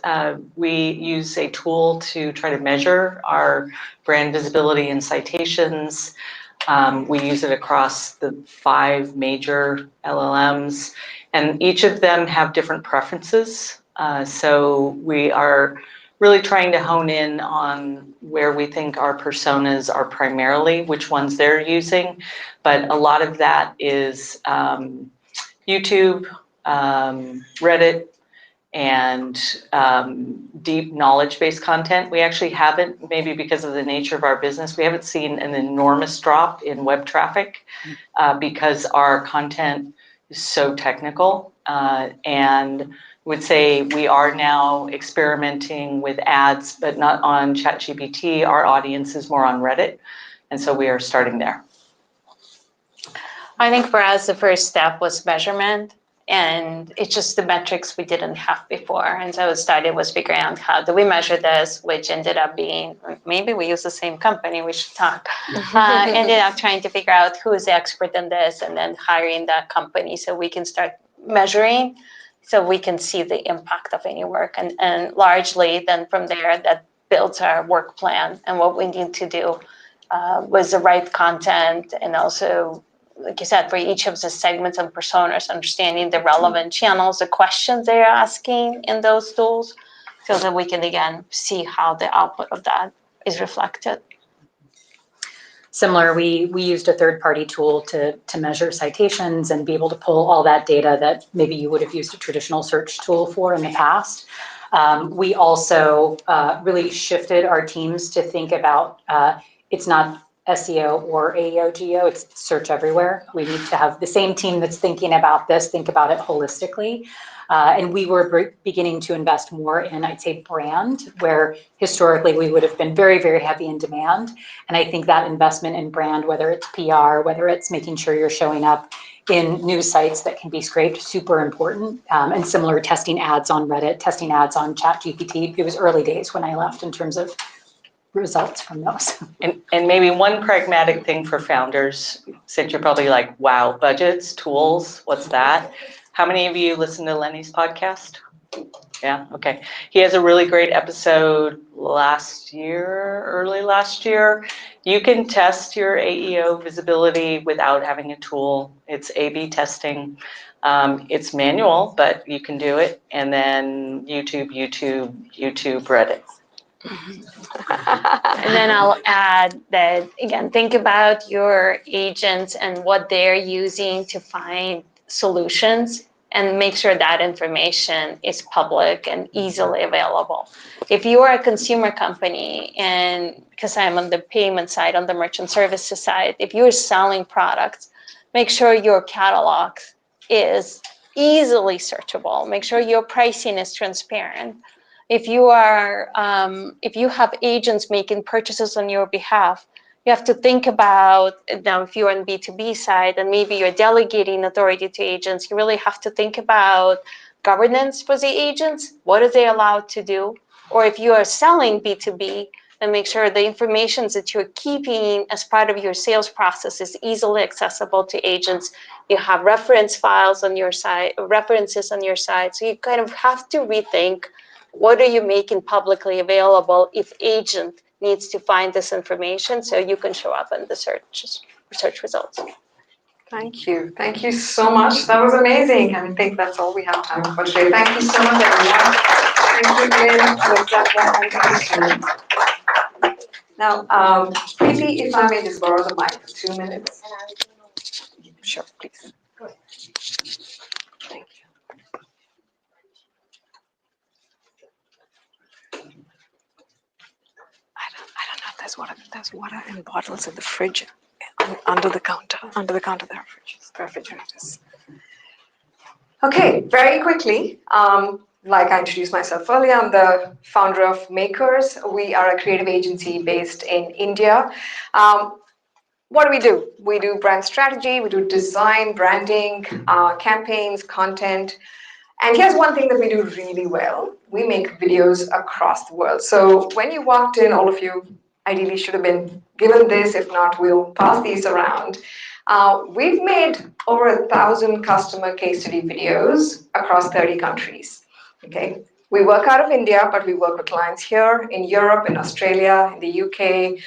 we use a tool to try to measure our brand visibility and citations. We use it across the 5 major LLMs, and each of them have different preferences. So we are really trying to hone in on where we think our personas are primarily, which ones they're using. But a lot of that is YouTube, Reddit, and deep knowledge-based content. We actually haven't, maybe because of the nature of our business, we haven't seen an enormous drop in web traffic because our content is so technical. And would say we are now experimenting with ads, but not on ChatGPT. Our audience is more on Reddit, and so we are starting there. I think for us, the first step was measurement, and it's just the metrics we didn't have before. And so it started was figuring out how do we measure this, which ended up being, maybe we use the same company, we should talk. Ended up trying to figure out who is the expert in this, and then hiring that company so we can start measuring, so we can see the impact of any work. And largely then from there, that builds our work plan and what we need to do with the right content, and also, like you said, for each of the segments and personas, understanding the relevant channels, the questions they're asking in those tools, so that we can again see how the output of that is reflected. Similar, we used a third-party tool to measure citations and be able to pull all that data that maybe you would have used a traditional search tool for in the past. We also really shifted our teams to think about it's not SEO or AEO, GEO, it's search everywhere. We need to have the same team that's thinking about this, think about it holistically. And we were beginning to invest more in, I'd say, brand, where historically we would have been very, very heavy in demand. And I think that investment in brand, whether it's PR, whether it's making sure you're showing up in news sites that can be scraped, super important. And similar, testing ads on Reddit, testing ads on ChatGPT. It was early days when I left in terms of results from those. And maybe one pragmatic thing for founders, since you're probably like, wow, budgets, tools, what's that? How many of you listen to Lenny's podcast? Yeah, okay. He has a really great episode early last year. You can test your AEO visibility without having a tool. It's A/B testing. It's manual, but you can do it. And then YouTube, Reddit. And then I'll add that, again, think about your agents and what they're using to find solutions and make sure that information is public and easily available. If you are a consumer company, and because I'm on the payment side, on the merchant services side, if you're selling products, make sure your catalog is easily searchable. Make sure your pricing is transparent. If you have agents making purchases on your behalf, you have to think about, now if you're on B2B side and maybe you're delegating authority to agents, you really have to think about governance for the agents. What are they allowed to do? Or if you are selling B2B, then make sure the information that you're keeping as part of your sales process is easily accessible to agents. You have reference files on your side, references on your side. So you kind of have to rethink, what are you making publicly available if agent needs to find this information so you can show up in the search results. Thank you. Thank you so much. That was amazing. And I think that's all we have time for today. Thank you so much, everyone. Thank you, Glenn, Alexandra, and Christine. Now, Preeti, if I may just borrow the mic for 2 minutes. Sure, please. Thank you. I don't know if there's water in bottles in the fridge, under the counter there are refrigerators. Okay, very quickly, like I introduced myself earlier, I'm the founder of Makers. We are a creative agency based in India. What do? We do brand strategy, we do design, branding, campaigns, content. And here's one thing that we do really well. We make videos across the world. So when you walked in, all of you ideally should have been given this. If not, we'll pass these around. We've made over 1,000 customer case study videos across 30 countries. Okay. We work out of India, but we work with clients here in Europe, in Australia, in the UK,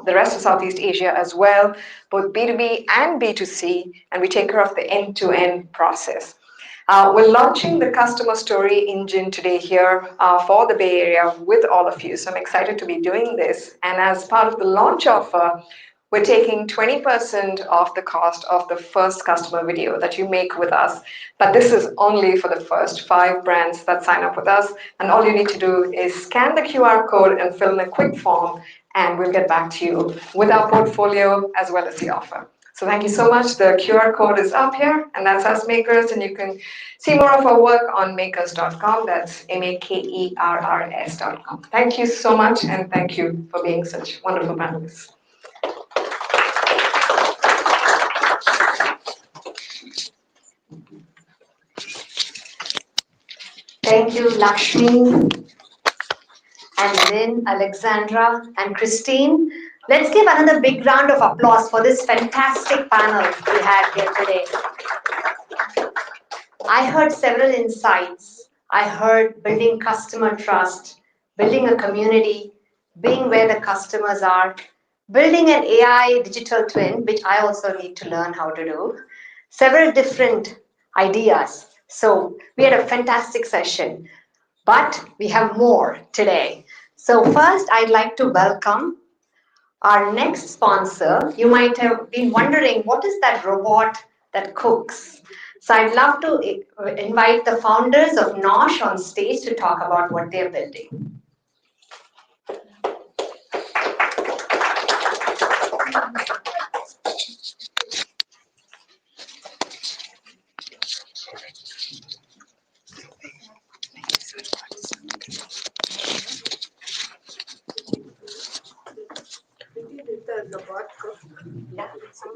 the rest of Southeast Asia as well, both B2B and B2C, and we take care of the end-to-end process. We're launching the customer story engine today here for the Bay Area with all of you. So I'm excited to be doing this. And as part of the launch offer, we're taking 20% off the cost of the first customer video that you make with us. But this is only for the first 5 brands that sign up with us. And all you need to do is scan the QR code and fill in a quick form, and we'll get back to you with our portfolio as well as the offer. So thank you so much. The QR code is up here, and that's us, Makers, and you can see more of our work on makers.com. That's makerrs.com. Thank you so much, and thank you for being such wonderful panelists. Thank you, Lakshmi, and Lynn, Alexandra, and Christine. Let's give another big round of applause for this fantastic panel we had here today. I heard several insights. I heard building customer trust, building a community, being where the customers are, building an AI digital twin, which I also need to learn how to do, several different ideas. So we had a fantastic session, but we have more today. So first, I'd like to welcome our next sponsor. You might have been wondering, what is that robot that cooks? So I'd love to invite the founders of Nosh on stage to talk about what they're building.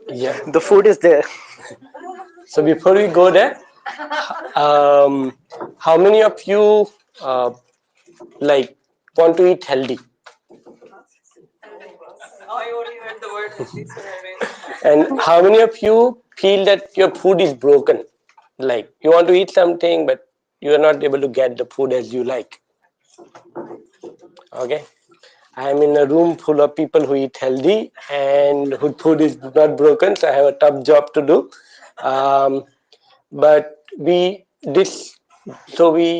Yeah, the food is there. So before we go there, how many of you like want to eat healthy? I only heard the word healthy, so And how many of you feel that your food is broken? Like you want to eat something, but you are not able to get the food as you like. Okay. I am in a room full of people who eat healthy and whose food is not broken, so I have a tough job to do. But we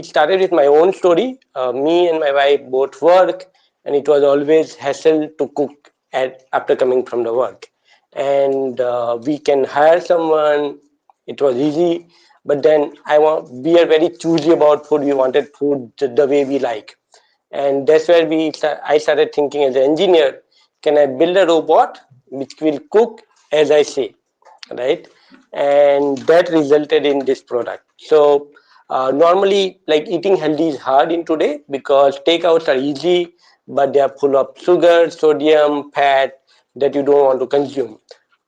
started with my own story. Me and my wife both work, and it was always hassle to cook after coming from the work. And we can hire someone. It was easy. but then we are very choosy about food. We wanted food the way we like. And that's where I started thinking as an engineer, can I build a robot which will cook as I say, right? And that resulted in this product. So normally, like, eating healthy is hard in today because takeouts are easy, but they are full of sugar, sodium, fat that you don't want to consume.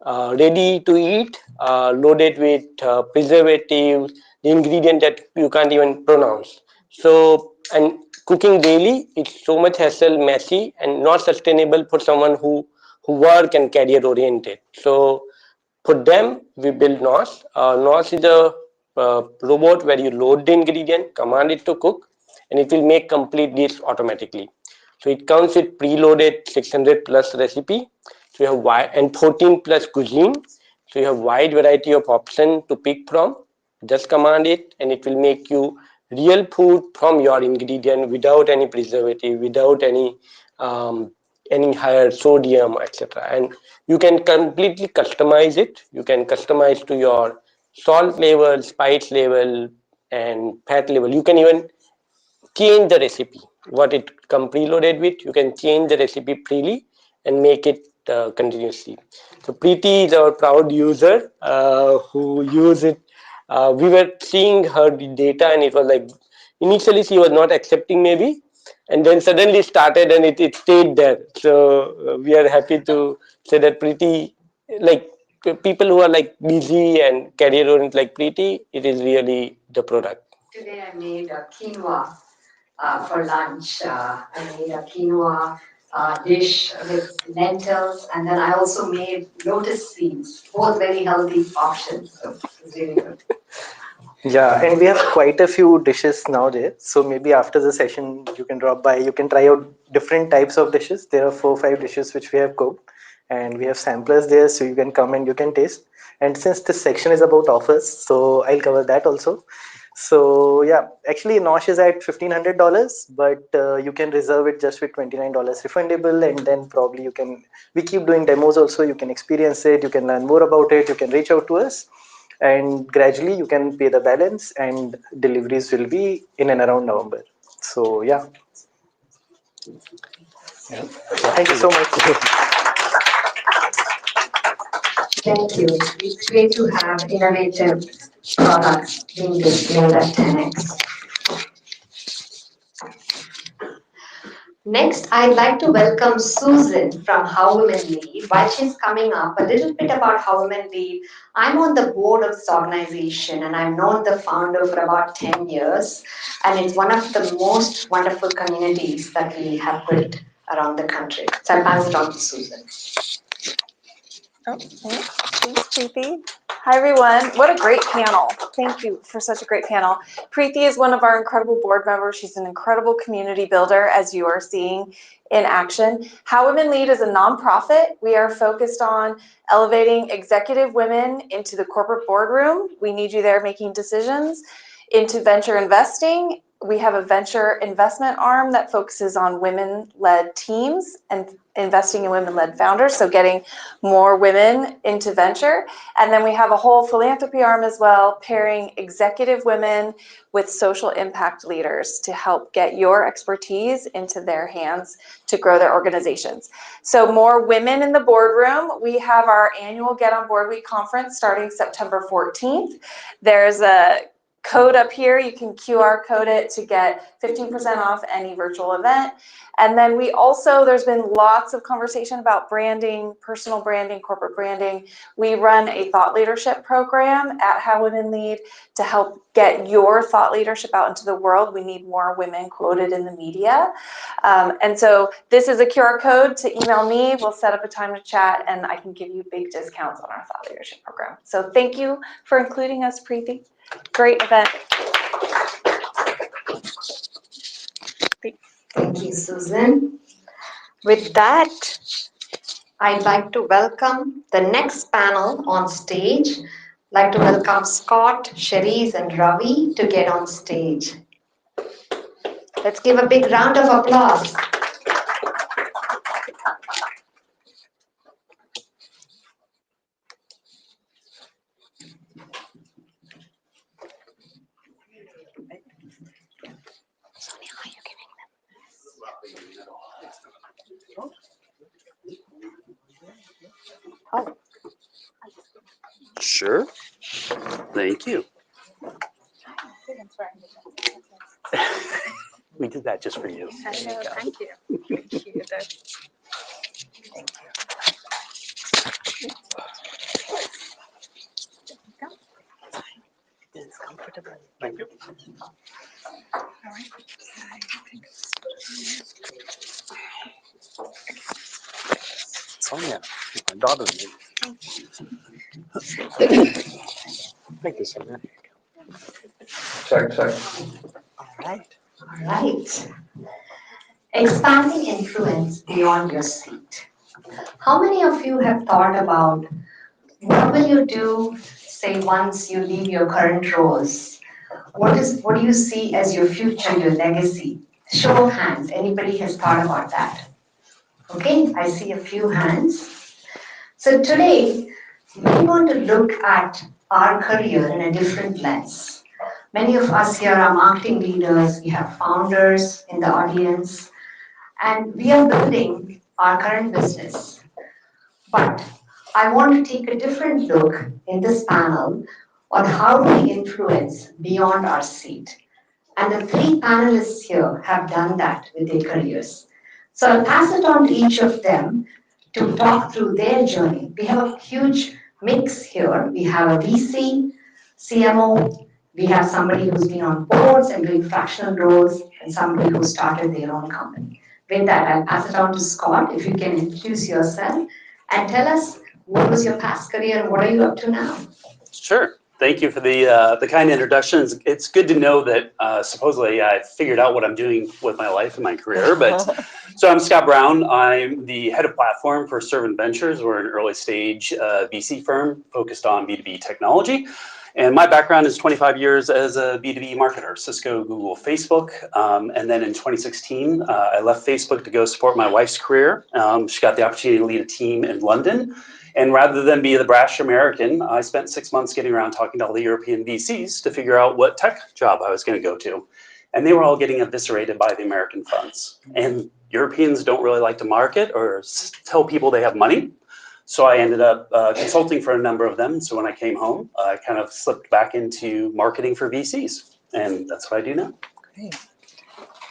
Ready to eat, loaded with preservatives, the ingredient that you can't even pronounce. So, and cooking daily, it's so much hassle, messy, and not sustainable for someone who work and career oriented. So for them, we build NOS. NOS is a robot where you load the ingredient, command it to cook, and it will make complete dish automatically. So it comes with preloaded 600 plus recipe. So you have and 14 plus cuisine. So you have wide variety of option to pick from. Just command it, and it will make you real food from your ingredient without any preservative, without any higher sodium, etc. And you can completely customize it. You can customize to your salt level, spice level, and fat level. You can even change the recipe. What it come preloaded with, you can change the recipe freely and make it continuously. So Preeti is our proud user who use it. We were seeing her data, and it was like initially she was not accepting maybe, and then suddenly started, and it stayed there. So we are happy to say that Preeti, like, people who are like busy and career oriented like Preeti, it is really the product. Today I made a quinoa for lunch. I made a quinoa dish with lentils, and then I also made lotus seeds, both very healthy options. So it's really good. Yeah, and we have quite a few dishes nowadays. So maybe after the session, you can drop by. You can try out different types of dishes. There are 4 or 5 dishes which we have cooked, and we have samplers there, so you can come and you can taste. And since this section is about offers, so I'll cover that also. So yeah, actually Nosh is at $1,500, but you can reserve it just with $29 refundable, and then probably you can. We keep doing demos also. You can experience it. You can learn more about it. You can reach out to us, and gradually you can pay the balance, and deliveries will be in and around November. So yeah, thank you so much. Thank you. It's great to have innovative products being displayed at 10x. Next, I'd like to welcome Susan from How Women Lead. While she's coming up, a little bit about How Women Lead. I'm on the board of this organization, and I've known the founder for about 10 years. And it's one of the most wonderful communities that we have built around the country. So I'll pass it on to Susan. Oh, thanks, Preeti. Hi, everyone. What a great panel. Thank you for such a great panel. Preeti is one of our incredible board members. She's an incredible community builder, as you are seeing in action. How Women Lead is a nonprofit. We are focused on elevating executive women into the corporate boardroom. We need you there making decisions. Into venture investing. We have a venture investment arm that focuses on women-led teams and investing in women-led founders, so getting more women into venture. And then we have a whole philanthropy arm as well, pairing executive women with social impact leaders to help get your expertise into their hands to grow their organizations. So more women in the boardroom. We have our annual Get on Board Week conference starting September 14th. There's a code up here. You can QR code it to get 15% off any virtual event. And then we also, there's been lots of conversation about branding, personal branding, corporate branding. We run a thought leadership program at How Women Lead to help get your thought leadership out into the world. We need more women quoted in the media. And so this is a QR code to email me. We'll set up a time to chat, and I can give you big discounts on our thought leadership program. So thank you for including us, Preeti. Great event. Thank you, Susan. With that, I'd like to welcome the next panel on stage. I'd like to welcome Scott, Cherise, and Ravi to get on stage. Let's give a big round of applause. Sure. Thank you. We did that just for you. Thank you. It's comfortable. Thank you. Sonia, my daughter's name. Thank you, Sonia. Check, check. All right. All right. Expanding influence beyond your seat. How many of you have thought about what will you do, say, once you leave your current roles? What do you see as your future, your legacy? Show of hands. Anybody has thought about that? Okay, I see a few hands. So today, we want to look at our career in a different lens. Many of us here are marketing leaders, we have founders in the audience, and we are building our current business. But I want to take a different look in this panel on how we influence beyond our seat. And the three panelists here have done that with their careers. So I'll pass it on to each of them to talk through their journey. We have a huge mix here. We have a VC, CMO, we have somebody who's been on boards and doing fractional roles, and somebody who started their own company. With that, I'll pass it on to Scott, if you can introduce yourself and tell us what was your past career and what are you up to now? Sure. Thank you for the kind introductions. It's good to know that supposedly I figured out what I'm doing with my life and my career. But so I'm Scott Brown. I'm the head of platform for Servant Ventures. We're an early stage VC firm focused on B2B technology. And my background is 25 years as a B2B marketer, Cisco, Google, Facebook. And then in 2016, I left Facebook to go support my wife's career. She got the opportunity to lead a team in London. And rather than be the brash American, I spent 6 months getting around talking to all the European VCs to figure out what tech job I was going to go to. And they were all getting eviscerated by the American funds. And Europeans don't really like to market or tell people they have money. So I ended up consulting for a number of them. So when I came home, I kind of slipped back into marketing for VCs. And that's what I do now. Great.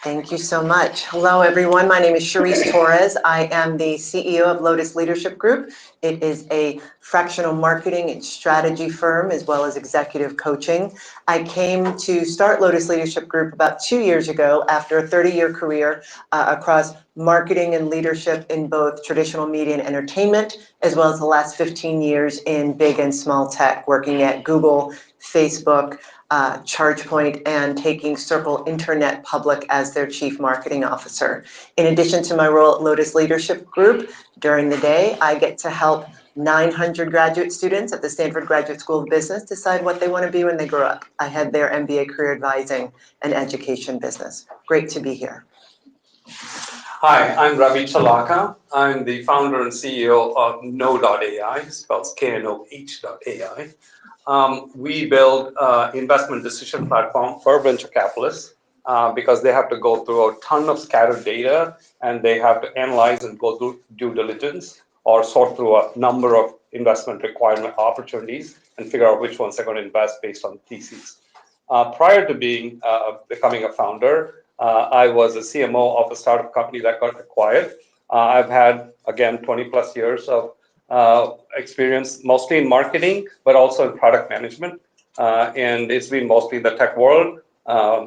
Thank you so much. Hello, everyone. My name is Charisse Torres. I am the CEO of Lotus Leadership Group. It is a fractional marketing and strategy firm, as well as executive coaching. I came to start Lotus Leadership Group about 2 years ago after a 30-year career across marketing and leadership in both traditional media and entertainment, as well as the last 15 years in big and small tech, working at Google, Facebook, ChargePoint, and taking Circle Internet public as their chief marketing officer. In addition to my role at Lotus Leadership Group, during the day, I get to help 900 graduate students at the Stanford Graduate School of Business decide what they want to be when they grow up. I head their MBA career advising and education business. Great to be here. Hi, I'm Ravi Chalaka. I'm the founder and CEO of Know.ai, spells KNOH.ai. We build investment decision platform for venture capitalists because they have to go through a ton of scattered data and they have to analyze and go through due diligence or sort through a number of investment requirement opportunities and figure out which ones they're going to invest based on theses. Prior to becoming a founder, I was a CMO of a startup company that got acquired. I've had, again, 20 plus years of experience, mostly in marketing, but also in product management. And it's been mostly in the tech world.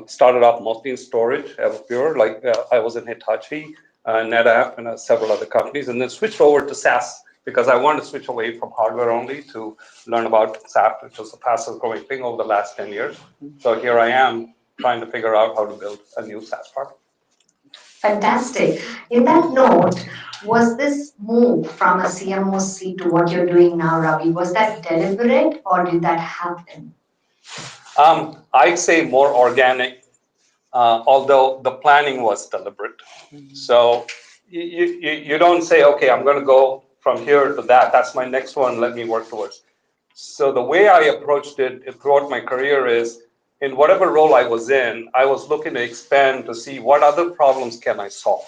Started off mostly in storage, Everpure, like I was in Hitachi, NetApp, and several other companies, and then switched over to SaaS because I wanted to switch away from hardware only to learn about SaaS, which was the fastest growing thing over the last 10 years. So here I am trying to figure out how to build a new SaaS product. Fantastic. In that note, was this move from a CMO seat to what you're doing now, Ravi, was that deliberate or did that happen? I'd say more organic, although the planning was deliberate. So you don't say, okay, I'm going to go from here to that. That's my next one. Let me work towards. So the way I approached it throughout my career is, in whatever role I was in, I was looking to expand to see what other problems can I solve.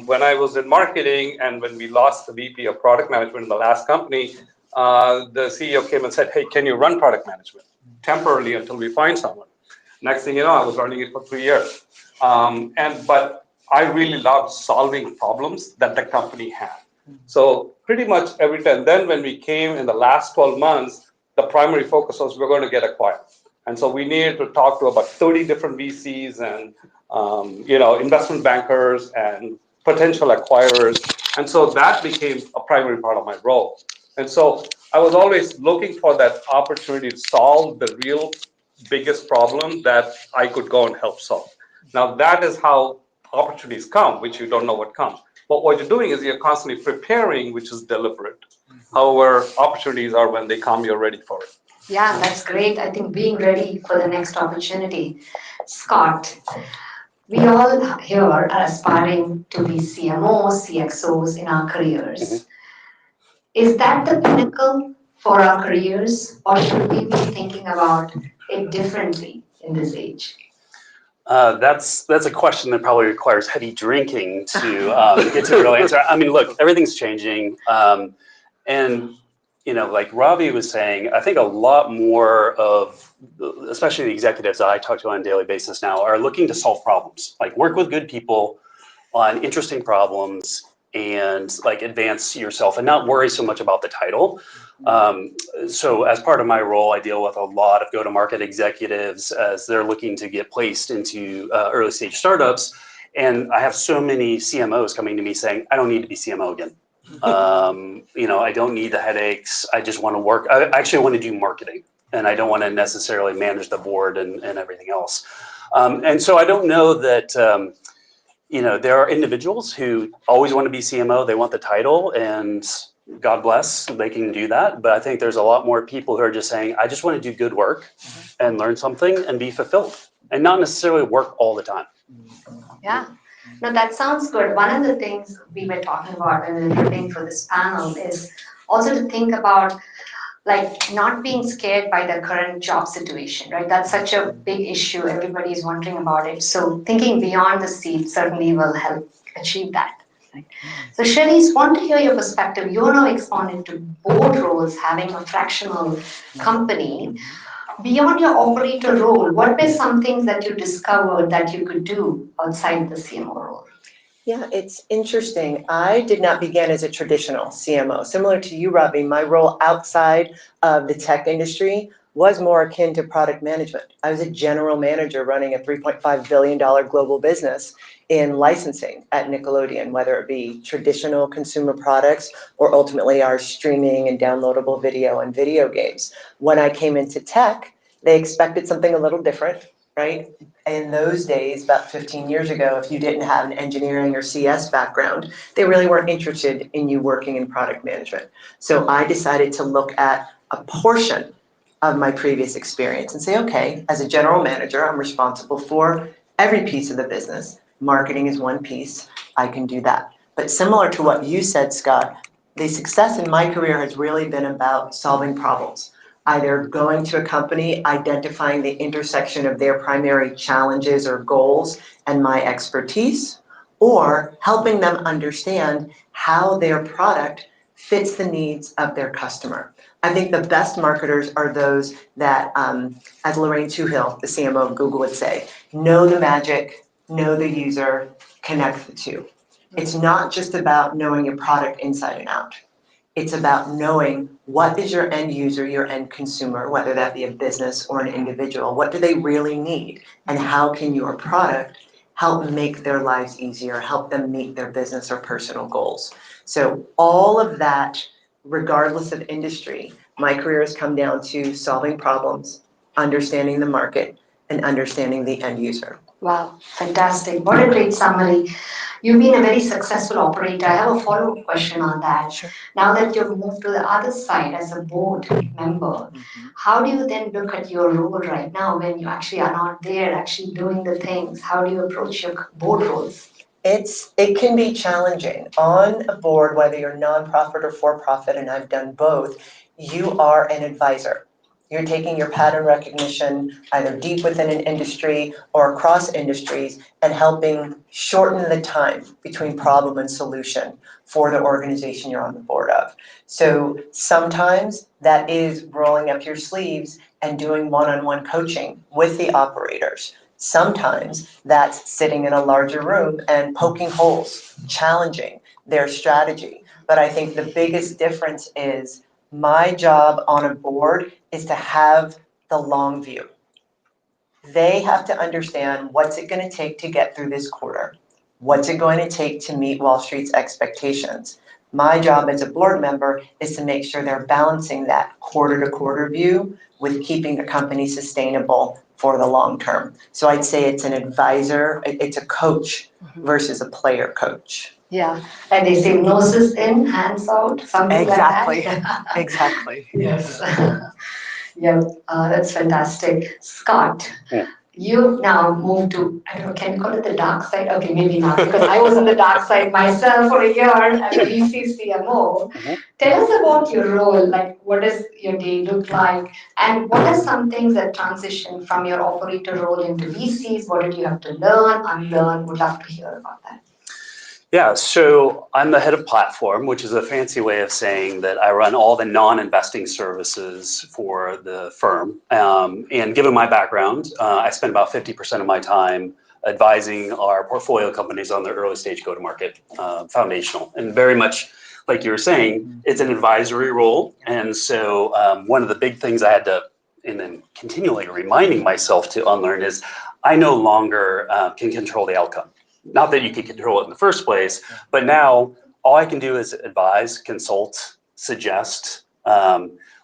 When I was in marketing and when we lost the VP of product management in the last company, the CEO came and said, hey, can you run product management temporarily until we find someone? Next thing you know, I was running it for 3 years. But I really loved solving problems that the company had. So pretty much every time. Then when we came in the last 12 months, the primary focus was we're going to get acquired. And so we needed to talk to about 30 different VCs and investment bankers and potential acquirers. And so that became a primary part of my role. And so I was always looking for that opportunity to solve the real biggest problem that I could go and help solve. Now that is how opportunities come, which you don't know what comes. But what you're doing is you're constantly preparing, which is deliberate. However, opportunities are when they come, you're ready for it. Yeah, that's great. I think being ready for the next opportunity. Scott, we all here are aspiring to be CMOs, CXOs in our careers. Is that the pinnacle for our careers, or should we be thinking about it differently in this age? That's a question that probably requires heavy drinking to get to a real answer. I mean, look, everything's changing, and like Ravi was saying, I think a lot more of, especially the executives that I talk to on a daily basis now, are looking to solve problems, like work with good people on interesting problems and like advance yourself and not worry so much about the title. So as part of my role, I deal with a lot of go-to-market executives as they're looking to get placed into early stage startups. And I have so many CMOs coming to me saying, I don't need to be CMO again. I don't need the headaches. I just want to work. I actually want to do marketing, and I don't want to necessarily manage the board and everything else. And so I don't know that, there are individuals who always want to be CMO. They want the title, and God bless, they can do that. But I think there's a lot more people who are just saying, I just want to do good work and learn something and be fulfilled and not necessarily work all the time. Yeah, no, that sounds good. One of the things we were talking about when we were preparing for this panel is also to think about like not being scared by the current job situation, right? That's such a big issue. Everybody is wondering about it. So thinking beyond the seat certainly will help achieve that. Right? So Sharice, want to hear your perspective. You're now expanded to board roles, having a fractional company. Beyond your operator role, what were some things that you discovered that you could do outside the CMO role? Yeah, it's interesting. I did not begin as a traditional CMO. Similar to you, Ravi, my role outside of the tech industry was more akin to product management. I was a general manager running a $3.5 billion global business in licensing at Nickelodeon, whether it be traditional consumer products or ultimately our streaming and downloadable video and video games. When I came into tech, they expected something a little different, right? In those days, about 15 years ago, if you didn't have an engineering or CS background, they really weren't interested in you working in product management. So I decided to look at a portion of my previous experience and say, okay, as a general manager, I'm responsible for every piece of the business. Marketing is one piece. I can do that. But similar to what you said, Scott, the success in my career has really been about solving problems. Either going to a company, identifying the intersection of their primary challenges or goals and my expertise, or helping them understand how their product fits the needs of their customer. I think the best marketers are those that, as Lorraine Toohill, the CMO of Google, would say, know the magic, know the user, connect the two. It's not just about knowing your product inside and out. It's about knowing what is your end user, your end consumer, whether that be a business or an individual, what do they really need, and how can your product help make their lives easier, help them meet their business or personal goals. So all of that, regardless of industry, my career has come down to solving problems, understanding the market, and understanding the end user. Wow, fantastic. What a great summary. You've been a very successful operator. I have a follow-up question on that. Sure. Now that you've moved to the other side as a board member, how do you then look at your role right now when you actually are not there, actually doing the things? How do you approach your board roles? It can be challenging. On a board, whether you're nonprofit or for-profit, and I've done both, you are an advisor. You're taking your pattern recognition either deep within an industry or across industries and helping shorten the time between problem and solution for the organization you're on the board of. So sometimes that is rolling up your sleeves and doing one-on-one coaching with the operators. Sometimes that's sitting in a larger room and poking holes, challenging their strategy. But I think the biggest difference is my job on a board is to have the long view. They have to understand what's it going to take to get through this quarter. What's it going to take to meet Wall Street's expectations? My job as a board member is to make sure they're balancing that quarter-to-quarter view with keeping the company sustainable for the long term. So I'd say it's an advisor, it's a coach versus a player coach. Yeah, and they say noses in, hands out, something Exactly. like that. Exactly. Yes. Yeah, that's fantastic. Scott, Yeah. you've now moved to, I don't know, can you call it the dark side? Okay, maybe not, because I was on the dark side myself for a year as a VC CMO. Tell us about your role, like what does your day look like, and what are some things that transition from your operator role into VCs? What did you have to learn, unlearn? Would love to hear about that. Yeah, so I'm the head of platform, which is a fancy way of saying that I run all the non-investing services for the firm. And given my background, I spend about 50% of my time advising our portfolio companies on their early stage go-to-market, foundational. And very much like you were saying, it's an advisory role. And so one of the big things I had to, and then continually reminding myself to unlearn is I no longer can control the outcome. Not that you could control it in the first place, but now all I can do is advise, consult, suggest,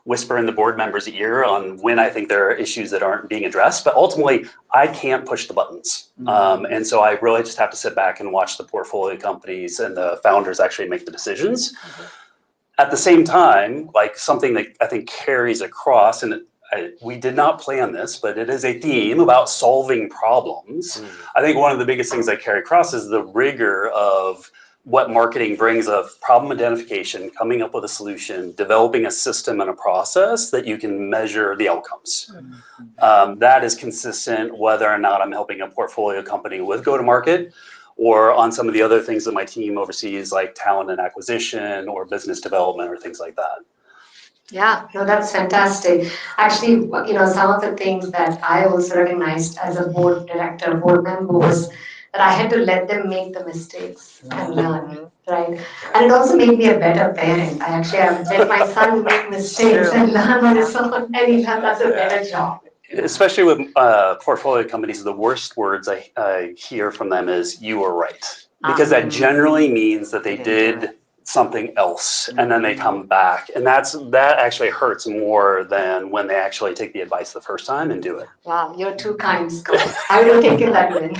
whisper in the board member's ear on when I think there are issues that aren't being addressed. But ultimately, I can't push the buttons. And so I really just have to sit back and watch the portfolio companies and the founders actually make the decisions. At the same time, like something that I think carries across, and we did not plan this, but it is a theme about solving problems. I think one of the biggest things I carry across is the rigor of what marketing brings of problem identification, coming up with a solution, developing a system and a process that you can measure the outcomes. That is consistent whether or not I'm helping a portfolio company with go-to-market or on some of the other things that my team oversees, like talent and acquisition or business development or things like that. Yeah, no, that's fantastic. Actually, you know, some of the things that I also recognized as a board director, board member was that I had to let them make the mistakes and learn, right? And it also made me a better parent. I let my son make mistakes and learn on his own, and he does a better job. Especially with portfolio companies, the worst words I hear from them is "you were right," because that generally means that they did something else and then they come back, and that actually hurts more than when they actually take the advice the first time and do it. Wow, you're too kind, Scott. I would have taken that win.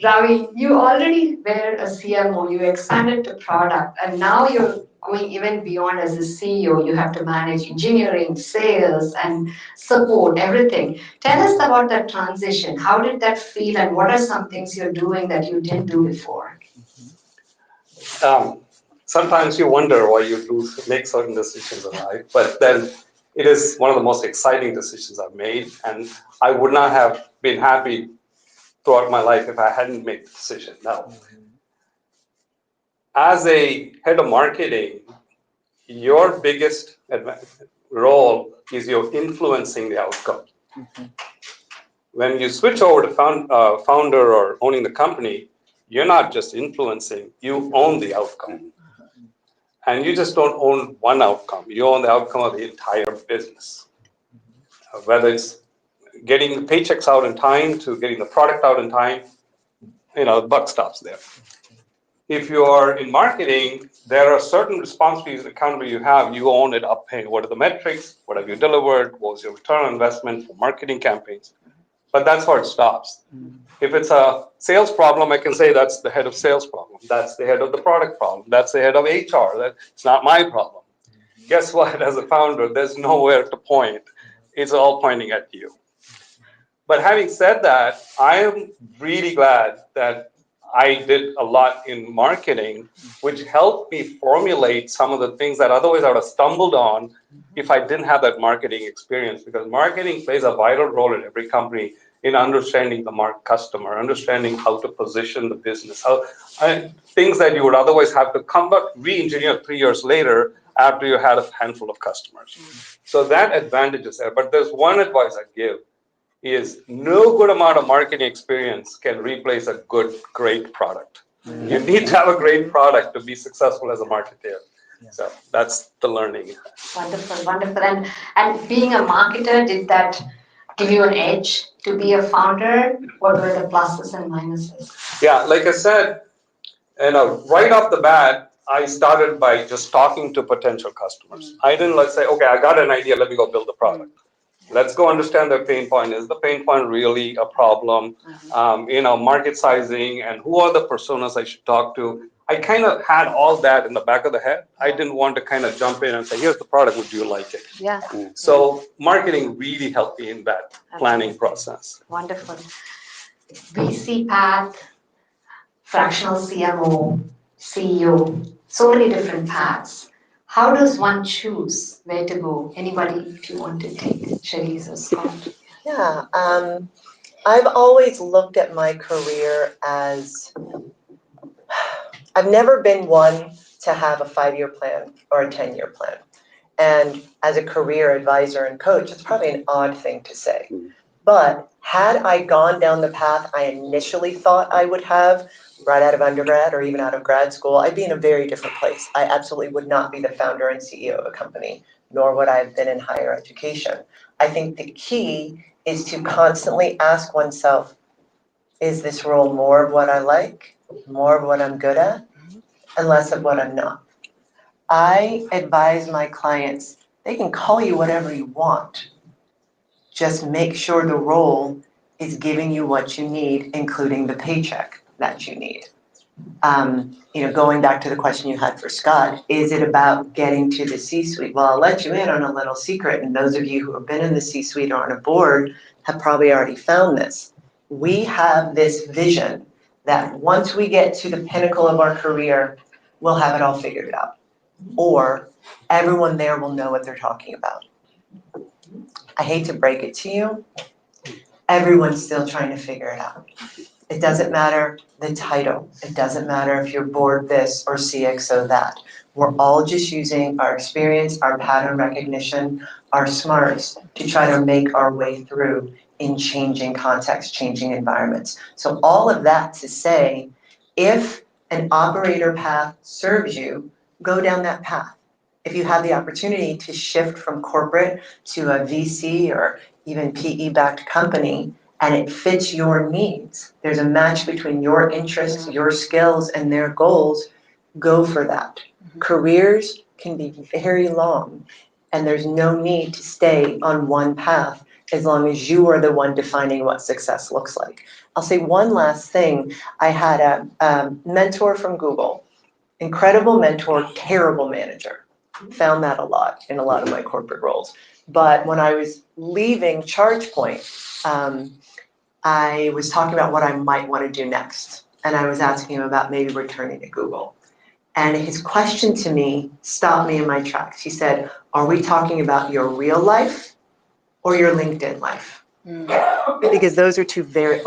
Ravi, you already were a CMO, you expanded to product, and now you're going even beyond as a CEO. You have to manage engineering, sales, and support, everything. Tell us about that transition. How did that feel, and what are some things you're doing that you didn't do before? Sometimes you wonder why you make certain decisions in life, but then it is one of the most exciting decisions I've made, and I would not have been happy throughout my life if I hadn't made the decision. Now, as a head of marketing, your biggest role is you're influencing the outcome. When you switch over to founder or owning the company, you're not just influencing, you own the outcome. And you just don't own one outcome, you own the outcome of the entire business. Whether it's getting the paychecks out in time to getting the product out in time, the buck stops there. If you are in marketing, there are certain responsibilities and accountability you have, you own it up. Hey, what are the metrics? What have you delivered? What was your return on investment for marketing campaigns? But that's where it stops. If it's a sales problem, I can say that's the head of sales problem. That's the head of the product problem. That's the head of HR. It's not my problem. Guess what? As a founder, there's nowhere to point. It's all pointing at you. But having said that, I am really glad that I did a lot in marketing, which helped me formulate some of the things that otherwise I would have stumbled on if I didn't have that marketing experience, because marketing plays a vital role in every company in understanding the customer, understanding how to position the business, things that you would otherwise have to come back, re-engineer 3 years later after you had a handful of customers. So that advantage is there. But there's one advice I give is no good amount of marketing experience can replace a great product. You need to have a great product to be successful as a marketer. So that's the learning. Wonderful, wonderful. And being a marketer, did that give you an edge to be a founder? What were the pluses and minuses? Yeah, like I said, right off the bat, I started by just talking to potential customers. I didn't say, okay, I got an idea, let me go build a product. Let's go understand their pain point. Is the pain point really a problem? Market sizing and who are the personas I should talk to? I kind of had all that in the back of the head. I didn't want to kind of jump in and say, here's the product, would you like it? Yeah. So marketing really helped me in that planning process. Wonderful. VC path, fractional CMO, CEO, so many different paths. How does one choose where to go? Anybody, if you want to take Cherise or Scott? Yeah, I've always looked at my career as, I've never been one to have a 5-year plan or a 10-year plan. And as a career advisor and coach, it's probably an odd thing to say. But had I gone down the path I initially thought I would have right out of undergrad or even out of grad school, I'd be in a very different place. I absolutely would not be the founder and CEO of a company, nor would I have been in higher education. I think the key is to constantly ask oneself, is this role more of what I like, more of what I'm good at, and less of what I'm not? I advise my clients, they can call you whatever you want. Just make sure the role is giving you what you need, including the paycheck that you need. Going back to the question you had for Scott, is it about getting to the C-suite? Well, I'll let you in on a little secret, and those of you who have been in the C-suite or on a board have probably already found this. We have this vision that once we get to the pinnacle of our career, we'll have it all figured out. Or everyone there will know what they're talking about. I hate to break it to you, everyone's still trying to figure it out. It doesn't matter the title. It doesn't matter if you're board this or CXO that. We're all just using our experience, our pattern recognition, our smarts to try to make our way through in changing contexts, changing environments. So all of that to say, if an operator path serves you, go down that path. If you have the opportunity to shift from corporate to a VC or even PE-backed company, and it fits your needs, there's a match between your interests, your skills, and their goals, go for that. Careers can be very long, and there's no need to stay on one path as long as you are the one defining what success looks like. I'll say one last thing. I had a mentor from Google, incredible mentor, terrible manager. Found that a lot in a lot of my corporate roles. But when I was leaving ChargePoint, I was talking about what I might want to do next. And I was asking him about maybe returning to Google. And his question to me stopped me in my tracks. He said, are we talking about your real life or your LinkedIn life? Because those are two very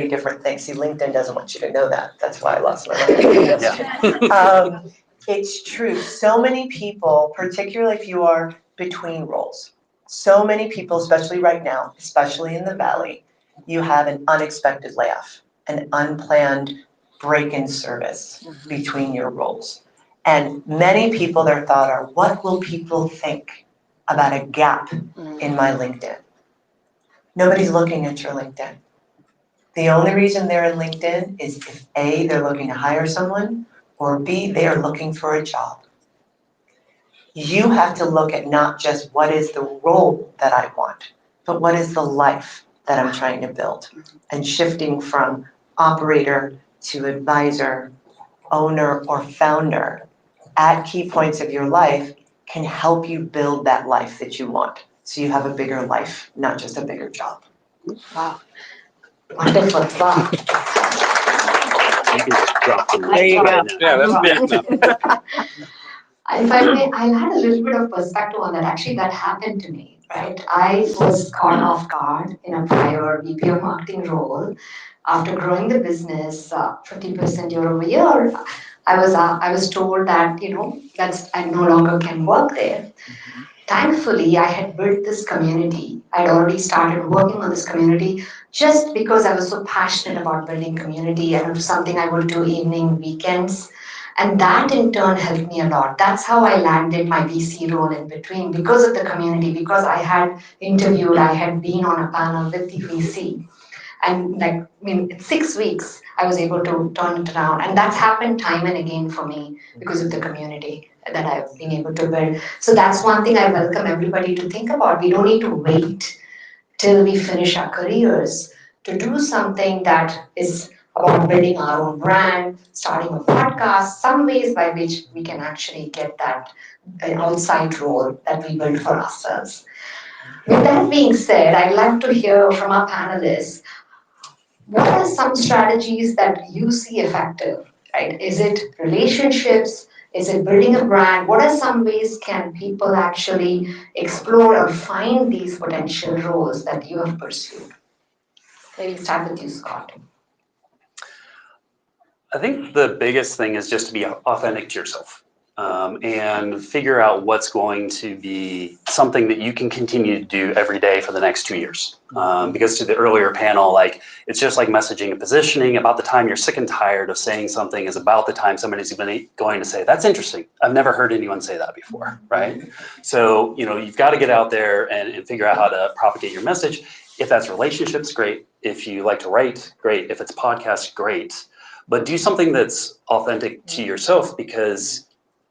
different things. See, LinkedIn doesn't want you to know that. That's why I lost my LinkedIn. It's true. So many people, particularly if you are between roles, so many people, especially right now, especially in the Valley, you have an unexpected layoff, an unplanned break in service between your roles. And many people, their thought are, what will people think about a gap in my LinkedIn? Nobody's looking at your LinkedIn. The only reason they're in LinkedIn is if A, they're looking to hire someone, or B, they are looking for a job. You have to look at not just what is the role that I want, but what is the life that I'm trying to build. And shifting from operator to advisor, owner, or founder at key points of your life can help you build that life that you want. So you have a bigger life, not just a bigger job. Wow. Wonderful. Wow. you can just drop the There you go. Yeah, that's big enough. If I may, I'll add a little bit of perspective on that. Actually, that happened to me, right? I was caught off guard in a prior VP of marketing role. After growing the business 50% year over year, I was told that, that's I no longer can work there. Thankfully, I had built this community. I'd already started working on this community just because I was so passionate about building community, and it was something I would do evening, weekends. And that in turn helped me a lot. That's how I landed my VC role in between, because of the community, because I had interviewed, I had been on a panel with the VC. And in 6 weeks, I was able to turn it around. And that's happened time and again for me because of the community that I've been able to build. So that's one thing I welcome everybody to think about. We don't need to wait till we finish our careers to do something that is about building our own brand, starting a podcast, some ways by which we can actually get that outside role that we build for ourselves. With that being said, I'd like to hear from our panelists, what are some strategies that you see effective, right? Is it relationships? Is it building a brand? What are some ways can people actually explore or find these potential roles that you have pursued? Maybe start with you, Scott. I think the biggest thing is just to be authentic to yourself, and figure out what's going to be something that you can continue to do every day for the next 2 years. Because to the earlier panel, it's just like messaging and positioning. About the time you're sick and tired of saying something is about the time somebody's going to say, that's interesting. I've never heard anyone say that before, right? So, you've got to get out there and figure out how to propagate your message. If that's relationships, great. If you like to write, great. If it's podcasts, great. But do something that's authentic to yourself, because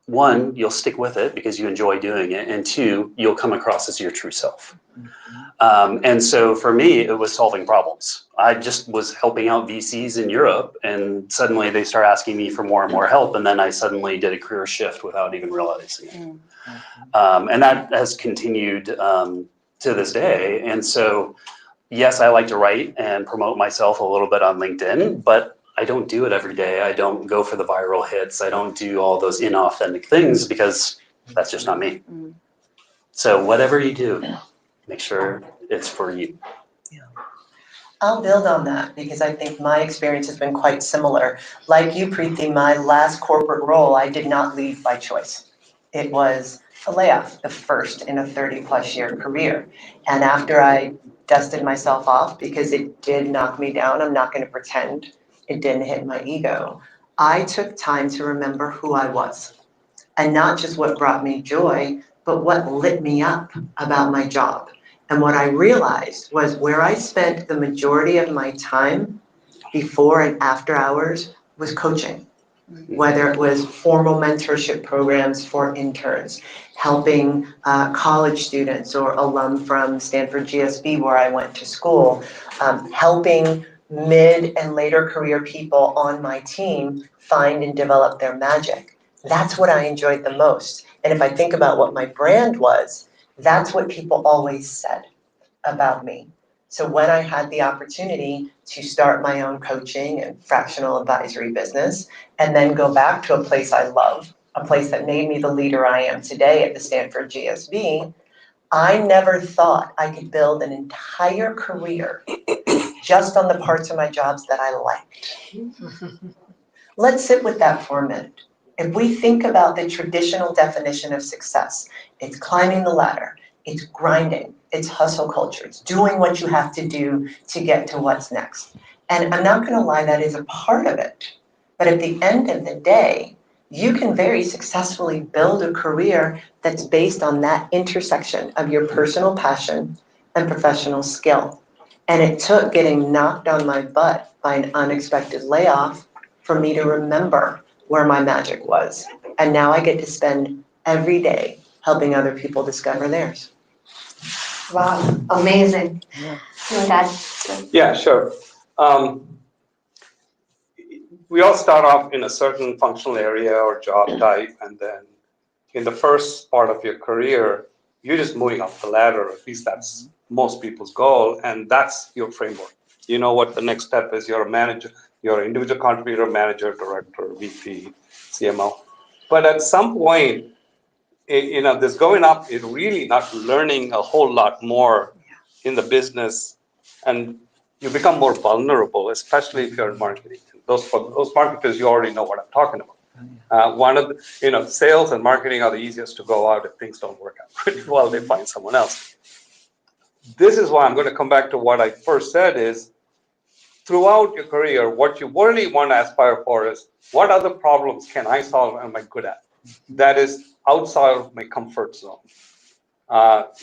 one, you'll stick with it because you enjoy doing it, and two, you'll come across as your true self. And so for me, it was solving problems. I just was helping out VCs in Europe, and suddenly they start asking me for more and more help, and then I suddenly did a career shift without even realizing it. And that has continued to this day. And so, yes, I like to write and promote myself a little bit on LinkedIn, but I don't do it every day. I don't go for the viral hits. I don't do all those inauthentic things because that's just not me. So whatever you do, make sure it's for you. I'll build on that because I think my experience has been quite similar. Like you, Preeti, my last corporate role, I did not leave by choice. It was a layoff, the first in a 30-plus year career. And after I dusted myself off because it did knock me down, I'm not going to pretend it didn't hit my ego. I took time to remember who I was, and not just what brought me joy, but what lit me up about my job. And what I realized was where I spent the majority of my time before and after hours was coaching, whether it was formal mentorship programs for interns, helping college students or alum from Stanford GSB where I went to school, helping mid and later career people on my team find and develop their magic. That's what I enjoyed the most. And if I think about what my brand was, that's what people always said about me. So when I had the opportunity to start my own coaching and fractional advisory business, and then go back to a place I love, a place that made me the leader I am today at the Stanford GSB, I never thought I could build an entire career just on the parts of my jobs that I liked. Let's sit with that for a minute. If we think about the traditional definition of success, it's climbing the ladder, it's grinding, it's hustle culture, it's doing what you have to do to get to what's next. And I'm not going to lie, that is a part of it. But at the end of the day, you can very successfully build a career that's based on that intersection of your personal passion and professional skill. And it took getting knocked on my butt by an unexpected layoff for me to remember where my magic was. And now I get to spend every day helping other people discover theirs. Wow, amazing. Yeah, sure. We all start off in a certain functional area or job type, and then in the first part of your career, you're just moving up the ladder. At least that's most people's goal, and that's your framework. You know what the next step is. You're a manager. You're an individual contributor, manager, director, VP, CMO. But at some point, this going up is really not learning a whole lot more in the business, and you become more vulnerable, especially if you're in marketing. Those marketers, you already know what I'm talking about. One of the, sales and marketing are the easiest to go out if things don't work out pretty well. They find someone else. This is why I'm going to come back to what I first said is, throughout your career, what you really want to aspire for is, what other problems can I solve and am I good at? That is outside of my comfort zone.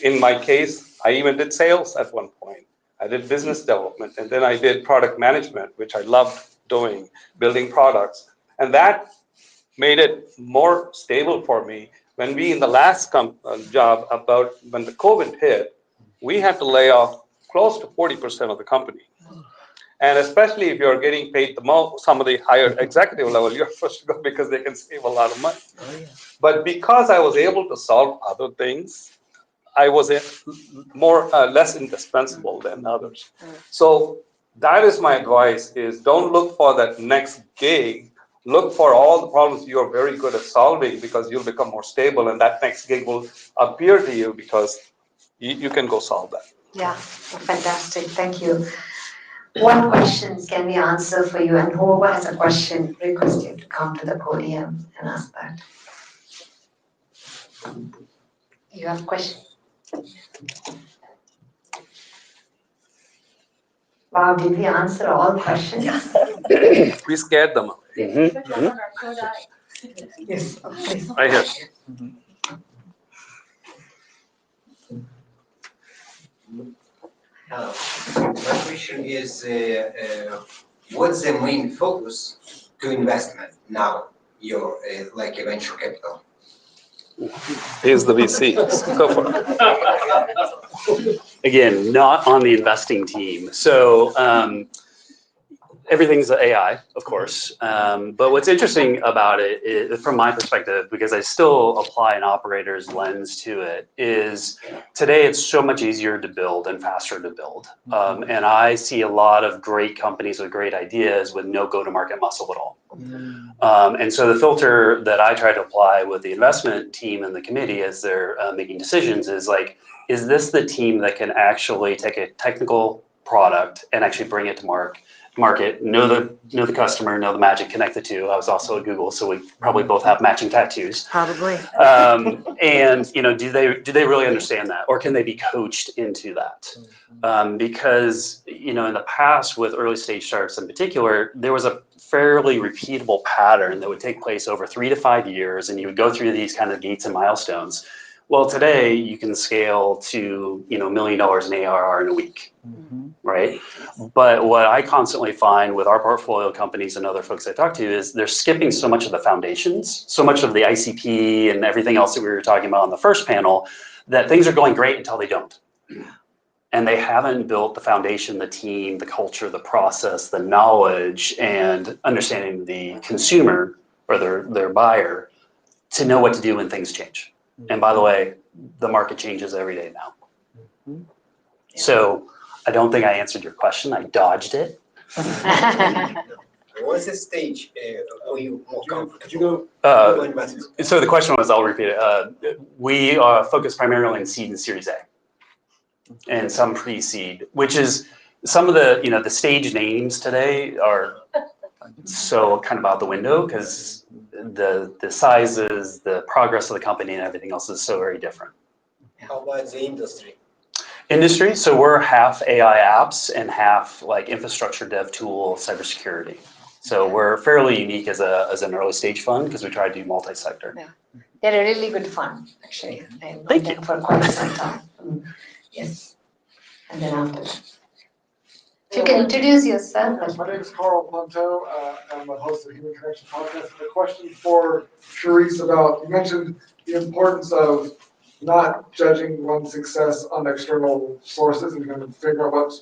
In my case, I even did sales at one point. I did business development, and then I did product management, which I loved doing, building products. And that made it more stable for me. When we, in the last job, about when the COVID hit, we had to lay off close to 40% of the company. And especially if you're getting paid the most, some of the higher executive level, you're first to go because they can save a lot of money. But because I was able to solve other things, I was less indispensable than others. So that is my advice: is don't look for that next gig. Look for all the problems you're very good at solving, because you'll become more stable, and that next gig will appear to you because you can go solve that. Yeah, fantastic. Thank you. What questions can we answer for you? And whoever has a question, request you to come to the podium and ask that. You have a question? Wow, did we answer all questions? We scared them away. Yes, please. Right here. Hello. My question is, what's the main focus to investment now? You're like a venture capital. Here's the VC. Go for it. Again, not on the investing team. So everything's AI, of course. But what's interesting about it is, from my perspective, because I still apply an operator's lens to it, is today it's so much easier to build and faster to build. And I see a lot of great companies with great ideas with no go-to-market muscle at all. And so the filter that I try to apply with the investment team and the committee as they're making decisions is like, is this the team that can actually take a technical product and actually bring it to market, know the customer, know the magic, connect the two. I was also at Google, so we probably both have matching tattoos. Probably. And do they really understand that, or can they be coached into that? Because in the past with early stage startups in particular, there was a fairly repeatable pattern that would take place over 3 to 5 years, and you would go through these kind of gates and milestones. Well, today you can scale to $1 million in ARR in a week, right? But what I constantly find with our portfolio companies and other folks I talk to is they're skipping so much of the foundations, so much of the ICP and everything else that we were talking about on the first panel, that things are going great until they don't. And they haven't built the foundation, the team, the culture, the process, the knowledge, and understanding the consumer or their buyer to know what to do when things change. And by the way, the market changes every day now. So I don't think I answered your question. I dodged it. What's the stage are you more comfortable? So the question was, I'll repeat it. We focus primarily on seed and Series A, and some pre-seed, which is some of the stage names today are so kind of out the window because the sizes, the progress of the company, and everything else is so very different. How about the industry? Industry, so we're half AI apps and half like infrastructure dev tool, cybersecurity. So we're fairly unique as an early stage fund because we try to do multi-sector. Yeah. They're a really good fund, actually. I've known them for quite some time. Yes. And then after that. If you can introduce yourself. Yes, my name is Carl Ponto. I'm the host of the Human Connection Podcast. And a question for Charisse about, you mentioned the importance of not judging one's success on external sources and kind of figure out what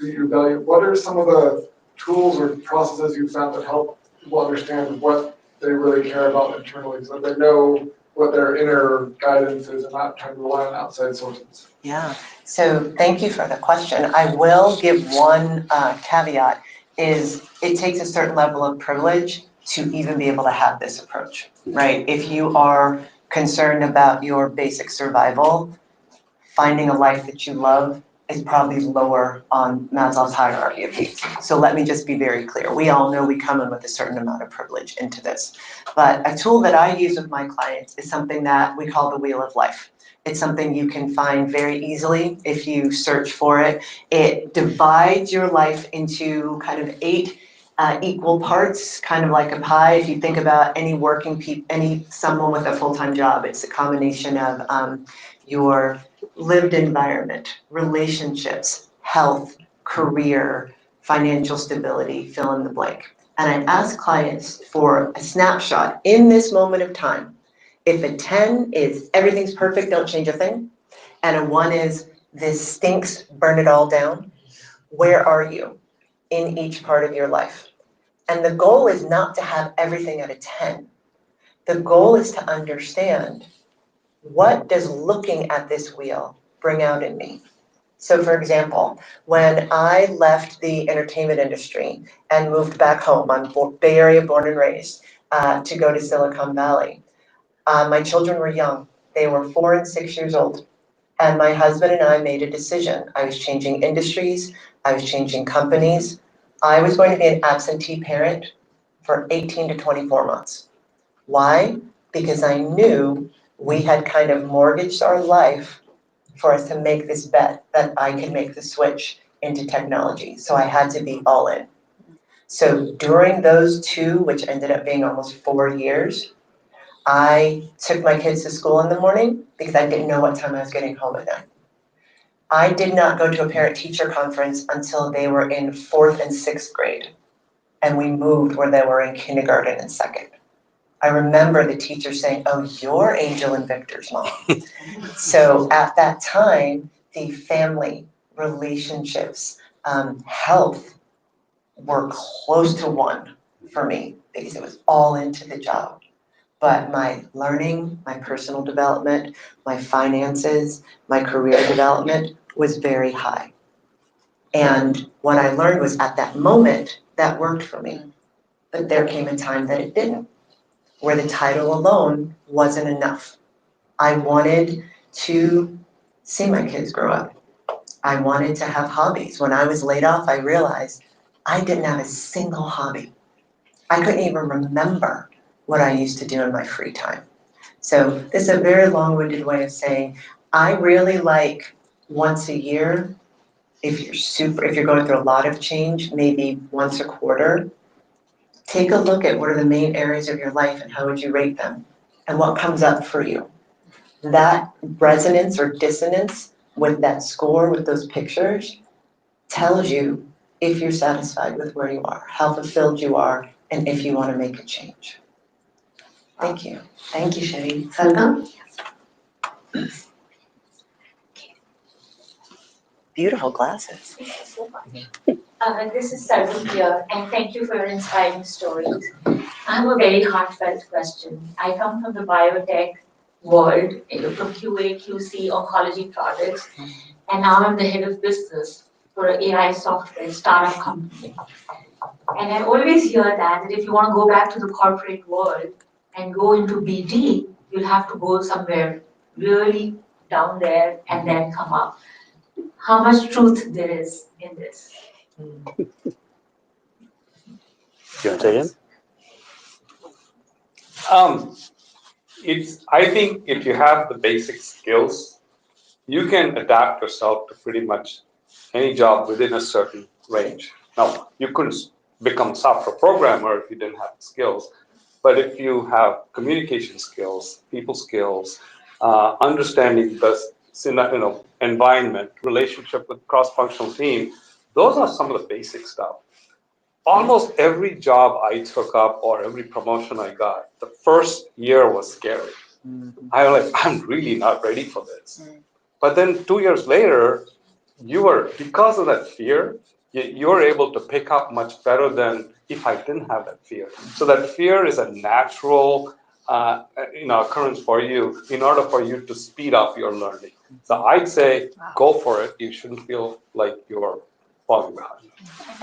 you value. What are some of the tools or processes you found that help people understand what they really care about internally so that they know what their inner guidance is and not trying to rely on outside sources? Yeah, so thank you for the question. I will give one caveat. is it takes a certain level of privilege to even be able to have this approach, right? If you are concerned about your basic survival, finding a life that you love is probably lower on Maslow's hierarchy of needs. So let me just be very clear. We all know we come in with a certain amount of privilege into this. But a tool that I use with my clients is something that we call the Wheel of Life. It's something you can find very easily if you search for it. It divides your life into kind of 8 equal parts, kind of like a pie. If you think about any working people, someone with a full-time job, it's a combination of your lived environment, relationships, health, career, financial stability, fill in the blank. And I ask clients for a snapshot in this moment of time. If a 10 is everything's perfect, don't change a thing, and a 1 is this stinks, burn it all down, where are you in each part of your life? And the goal is not to have everything at a 10. The goal is to understand, what does looking at this wheel bring out in me? So for example, when I left the entertainment industry and moved back home, I'm Bay Area born and raised, to go to Silicon Valley. My children were young. They were 4 and 6 years old. And my husband and I made a decision. I was changing industries. I was changing companies. I was going to be an absentee parent for 18 to 24 months. Why? Because I knew we had kind of mortgaged our life for us to make this bet that I could make the switch into technology. So I had to be all in. So during those 2, which ended up being almost 4 years, I took my kids to school in the morning because I didn't know what time I was getting home at night. I did not go to a parent-teacher conference until they were in 4th and 6th grade. And we moved where they were in kindergarten and 2nd. I remember the teacher saying, "Oh, you're Angel and Victor's mom." So at that time, the family, relationships, health were close to 1 for me because it was all into the job. But my learning, my personal development, my finances, my career development was very high. And what I learned was at that moment, that worked for me. But there came a time that it didn't, where the title alone wasn't enough. I wanted to see my kids grow up. I wanted to have hobbies. When I was laid off, I realized I didn't have a single hobby. I couldn't even remember what I used to do in my free time. So this is a very long-winded way of saying, I really like once a year, if you're going through a lot of change, maybe once a quarter, take a look at what are the main areas of your life and how would you rate them and what comes up for you. That resonance or dissonance with that score, with those pictures, tells you if you're satisfied with where you are, how fulfilled you are, and if you want to make a change. Thank you. Thank you, Sherry. Sargam? Beautiful glasses. This is Sargam here, and thank you for your inspiring stories. I have a very heartfelt question. I come from the biotech world, from QA, QC, oncology projects, and now I'm the head of business for an AI software startup company. And I always hear that if you want to go back to the corporate world and go into BD, you'll have to go somewhere really down there and then come up. How much truth there is in this? You want to say it? I think if you have the basic skills, you can adapt yourself to pretty much any job within a certain range. Now, you couldn't become a software programmer if you didn't have the skills, but if you have communication skills, people skills, understanding the environment, relationship with cross-functional team, those are some of the basic stuff. Almost every job I took up or every promotion I got, the first year was scary. I was like, I'm really not ready for this. But then 2 years later, because of that fear, you're able to pick up much better than if I didn't have that fear. So that fear is a natural occurrence for you in order for you to speed up your learning. So I'd say go for it. You shouldn't feel like you're falling behind.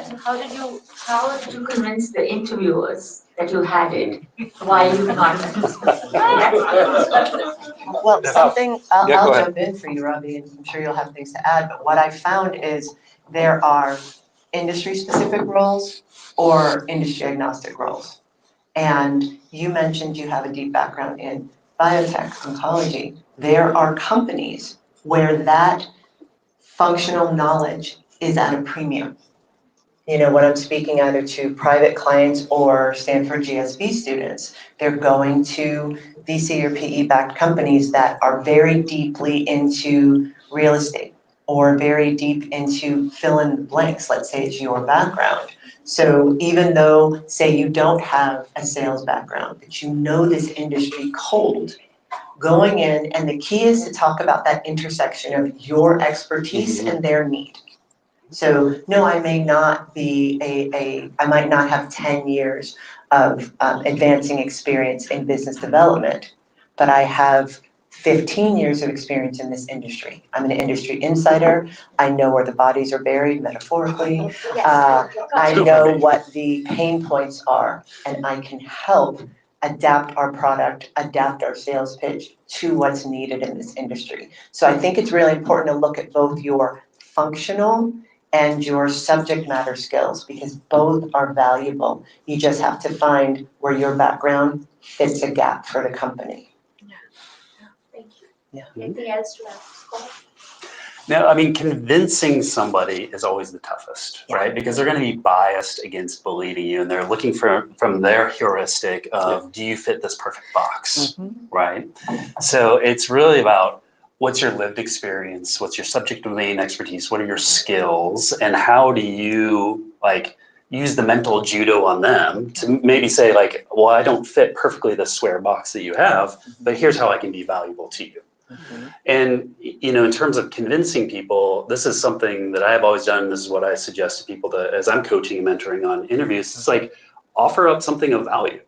So how did you convince the interviewers that you had it while you not? Well, something, Yeah, go I'll ahead. jump in for you, Ravi, and I'm sure you'll have things to add, but what I found is there are industry-specific roles or industry-agnostic roles. And you mentioned you have a deep background in biotech, oncology. There are companies where that functional knowledge is at a premium. You know, when I'm speaking either to private clients or Stanford GSV students, they're going to VC or PE-backed companies that are very deeply into real estate or very deep into fill in the blanks, let's say it's your background. So even though, say you don't have a sales background, but you know this industry cold, going in, and the key is to talk about that intersection of your expertise and their need. So no, I may not be I might not have 10 years of advancing experience in business development, but I have 15 years of experience in this industry. I'm an industry insider. I know where the bodies are buried metaphorically. I know what the pain points are, and I can help adapt our product, adapt our sales pitch to what's needed in this industry. So I think it's really important to look at both your functional and your subject matter skills, because both are valuable. You just have to find where your background fits a gap for the company. Thank you. Yeah. Anything else to add, Scott? No, I mean, convincing somebody is always the toughest, right? Because they're going to be biased against believing you, and they're looking from their heuristic of, do you fit this perfect box, right? So it's really about what's your lived experience, what's your subject domain expertise, what are your skills, and how do you like use the mental judo on them to maybe say like, well, I don't fit perfectly the square box that you have, but here's how I can be valuable to you. And, you know, in terms of convincing people, this is something that I have always done. This is what I suggest to people that as I'm coaching and mentoring on interviews, it's like offer up something of value,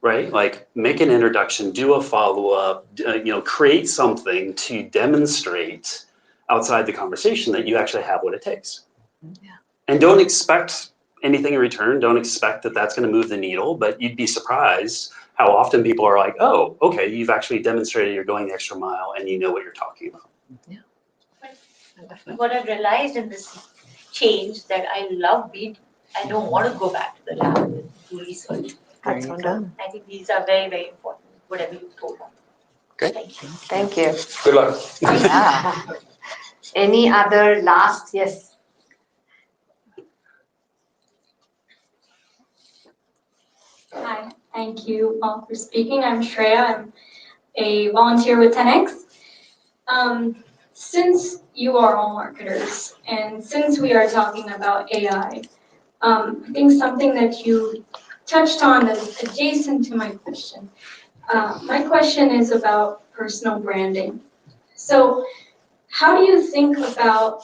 right? Like make an introduction, do a follow-up, you know, create something to demonstrate outside the conversation that you actually have what it takes. And don't expect anything in return. Don't expect that that's going to move the needle, but you'd be surprised how often people are like, oh, okay, you've actually demonstrated you're going the extra mile and you know what you're talking about. What I've realized in this change that I love I don't want to go back to the lab and do research. There you go. I think these are very, very important, whatever you told us. Great. Thank you. Thank you. Good luck. Yeah. Any other last, yes? Hi, thank you all for speaking. I'm Shreya. I'm a volunteer with 10X. Since you are all marketers, and since we are talking about AI, I think something that you touched on that is adjacent to my question. My question is about personal branding. So how do you think about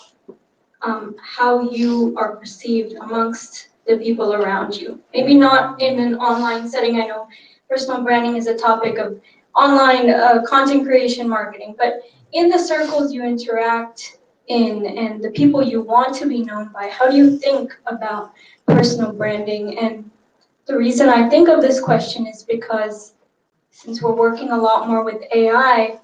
how you are perceived amongst the people around you? Maybe not in an online setting. I know personal branding is a topic of online content creation marketing, but in the circles you interact in and the people you want to be known by, how do you think about personal branding? And the reason I think of this question is because since we're working a lot more with AI,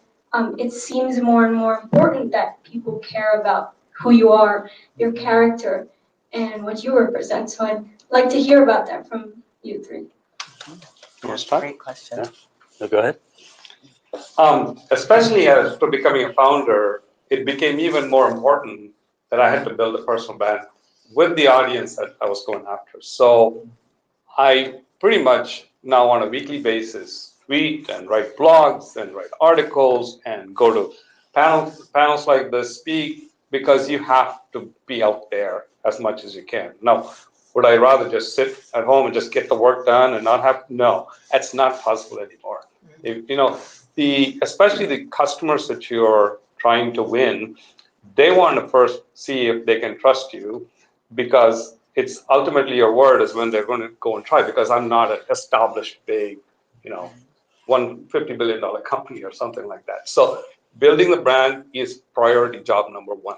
it seems more and more important that people care about who you are, your character, and what you represent. So I'd like to hear about that from you three. Great question. Yeah. No, go ahead. Especially as to becoming a founder, it became even more important that I had to build a personal brand with the audience that I was going after. So I pretty much now on a weekly basis tweet and write blogs and write articles and go to panels like this, speak, because you have to be out there as much as you can. Now, would I rather just sit at home and just get the work done and not have? No, that's not possible anymore. If, you know, especially the customers that you're trying to win, they want to first see if they can trust you, because it's ultimately your word is when they're going to go and try, because I'm not an established big, you know, $150 billion company or something like that. So building the brand is priority job number one.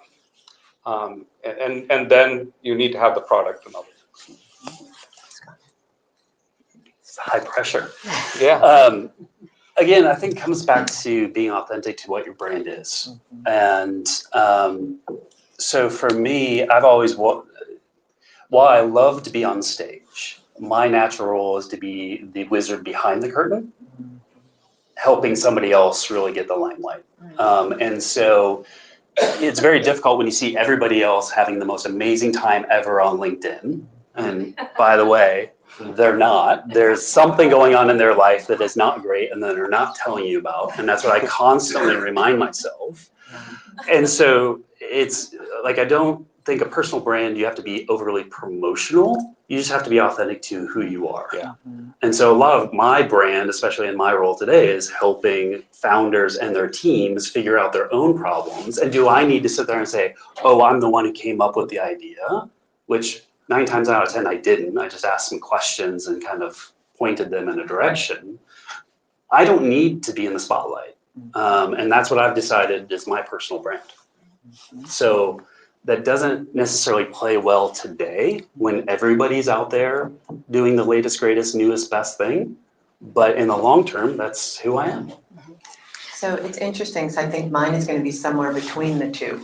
And then you need to have the product and other things. It's high pressure. Yeah. Again, I think it comes back to being authentic to what your brand is. And so for me, I've always, while I love to be on stage, my natural role is to be the wizard behind the curtain, helping somebody else really get the limelight. And so it's very difficult when you see everybody else having the most amazing time ever on LinkedIn. And by the way, they're not. There's something going on in their life that is not great and that they're not telling you about. And that's what I constantly remind myself. And so it's like, I don't think a personal brand, you have to be overly promotional. You just have to be authentic to who you are. Yeah. And so a lot of my brand, especially in my role today, is helping founders and their teams figure out their own problems. And do I need to sit there and say, oh, I'm the one who came up with the idea, which 9 times out of 10 I didn't. I just asked some questions and kind of pointed them in a direction. I don't need to be in the spotlight. And that's what I've decided is my personal brand. So that doesn't necessarily play well today when everybody's out there doing the latest, greatest, newest, best thing. But in the long term, that's who I am. So it's interesting, because I think mine is going to be somewhere between the two.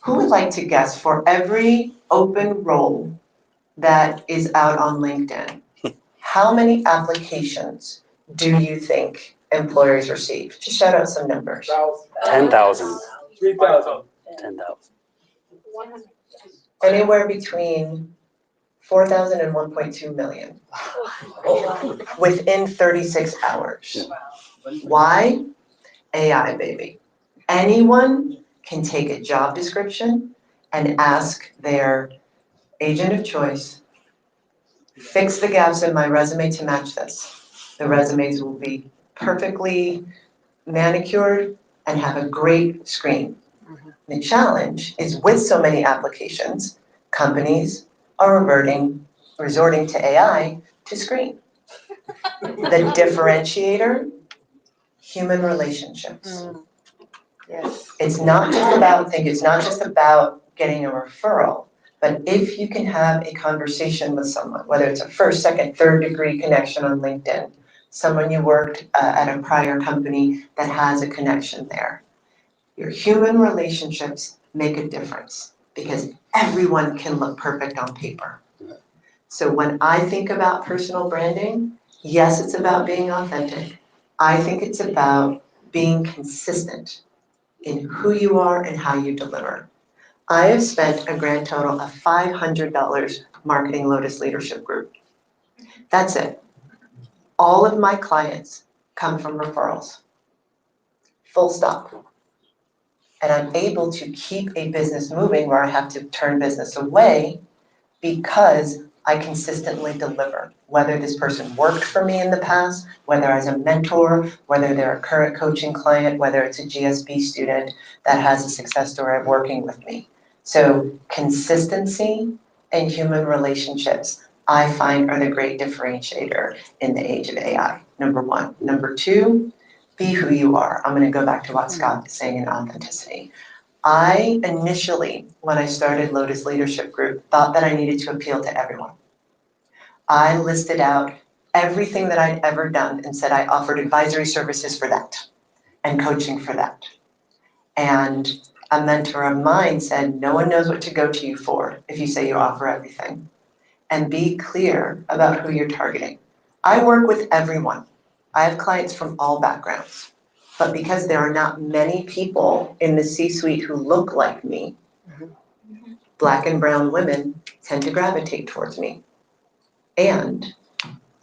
Who would like to guess, for every open role that is out on LinkedIn, how many applications do you think employers receive? Just shout out some numbers. 10,000. 3,000. 10,000. Anywhere between 4,000 and 1.2 million within 36 hours. Why? AI, baby. Anyone can take a job description and ask their agent of choice, fix the gaps in my resume to match this. The resumes will be perfectly manicured and have a great screen. The challenge is, with so many applications, companies are resorting to AI to screen. The differentiator, human relationships. Yes. It's not just about getting a referral, but if you can have a conversation with someone, whether it's a first, second, third degree connection on LinkedIn, someone you worked at a prior company that has a connection there. Your human relationships make a difference, because everyone can look perfect on paper. So when I think about personal branding, yes, it's about being authentic. I think it's about being consistent in who you are and how you deliver. I have spent a grand total of $500 marketing Lotus Leadership Group. That's it. All of my clients come from referrals. Full stop. And I'm able to keep a business moving where I have to turn business away because I consistently deliver. Whether this person worked for me in the past, whether as a mentor, whether they're a current coaching client, whether it's a GSB student that has a success story of working with me. So consistency and human relationships, I find, are the great differentiator in the age of AI, number one. Number two, be who you are. I'm gonna go back to what Scott is saying in authenticity. I initially, when I started Lotus Leadership Group, thought that I needed to appeal to everyone. I listed out everything that I'd ever done and said I offered advisory services for that and coaching for that. And a mentor of mine said, no one knows what to go to you for if you say you offer everything. And be clear about who you're targeting. I work with everyone. I have clients from all backgrounds. But because there are not many people in the C-suite who look like me, Black and brown women tend to gravitate towards me. And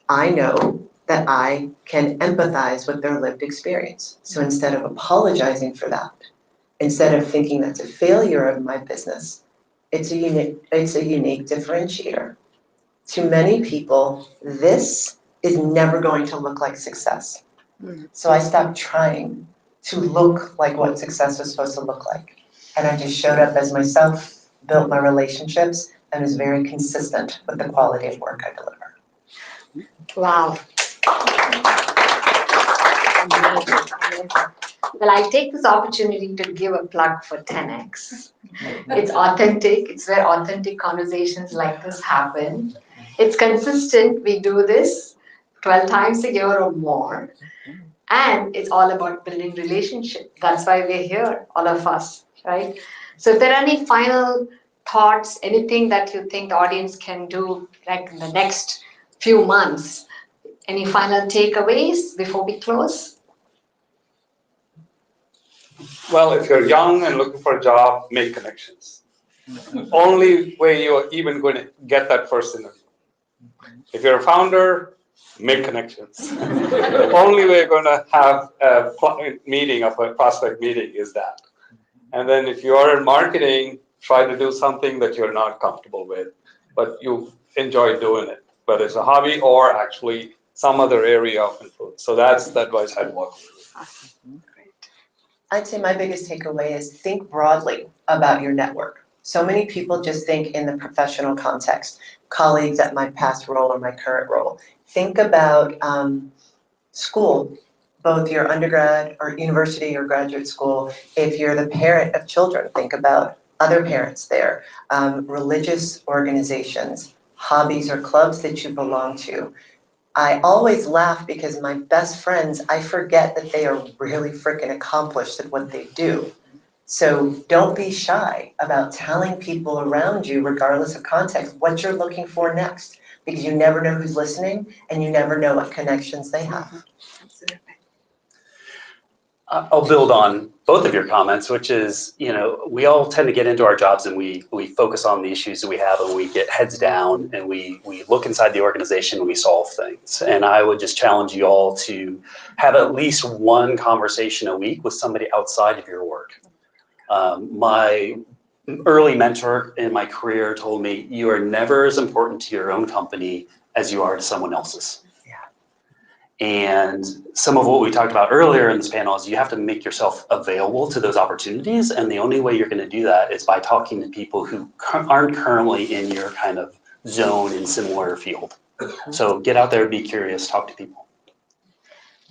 I know that I can empathize with their lived experience. So instead of apologizing for that, instead of thinking that's a failure of my business, it's a unique differentiator. To many people, this is never going to look like success. So I stopped trying to look like what success was supposed to look like. And I just showed up as myself, built my relationships, and was very consistent with the quality of work I deliver. Wow. Well, I'll take this opportunity to give a plug for 10x. It's authentic. It's where authentic conversations like this happen. It's consistent. We do this 12 times a year or more. And it's all about building relationships. That's why we're here, all of us, right? So if there are any final thoughts, anything that you think the audience can do like in the next few months, any final takeaways before we close? Well, if you're young and looking for a job, make connections. Only way you're even going to get that first interview. If you're a founder, make connections. Only way you're going to have a meeting of a prospect meeting is that. And then if you are in marketing, try to do something that you're not comfortable with, but you enjoy doing it, whether it's a hobby or actually some other area of influence. So that's the advice I'd want. I'd say my biggest takeaway is think broadly about your network. So many people just think in the professional context, colleagues at my past role or my current role. Think about school, both your undergrad or university or graduate school. If you're the parent of children, think about other parents there, religious organizations, hobbies or clubs that you belong to. I always laugh because my best friends, I forget that they are really freaking accomplished at what they do. So don't be shy about telling people around you, regardless of context, what you're looking for next, because you never know who's listening and you never know what connections they have. I'll build on both of your comments, which is, we all tend to get into our jobs and we focus on the issues that we have and we get heads down and we look inside the organization and we solve things. And I would just challenge you all to have at least one conversation a week with somebody outside of your work. My early mentor in my career told me, you are never as important to your own company as you are to someone else's. And some of what we talked about earlier in this panel is you have to make yourself available to those opportunities. And the only way you're going to do that is by talking to people who aren't currently in your kind of zone in similar field. So get out there, be curious, talk to people.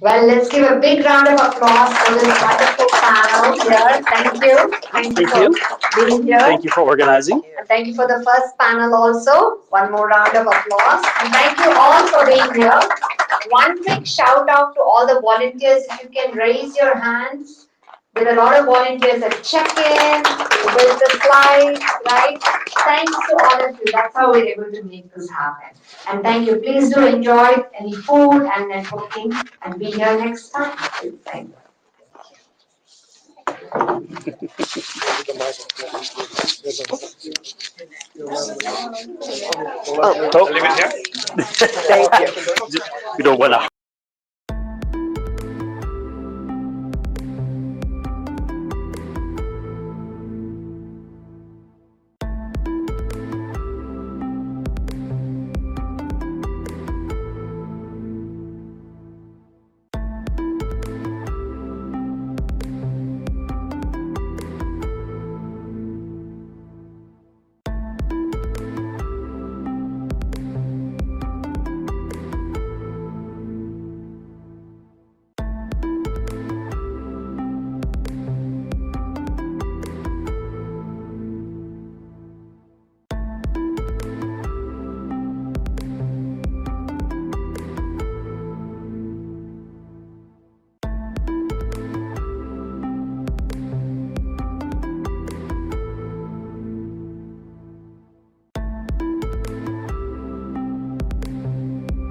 Well, let's give a big round of applause for this wonderful panel here. Thank you. Thank you for being here. Thank you for organizing. And thank you for the first panel also. One more round of applause. And thank you all for being here. One quick shout out to all the volunteers. If you can raise your hands. There are a lot of volunteers that check in, with the slides, right? Thanks to all of you. That's how we're able to make this happen. And thank you. Please do enjoy any food and networking and be here next time. Thank you. Leave it here. Thank you. We don't want to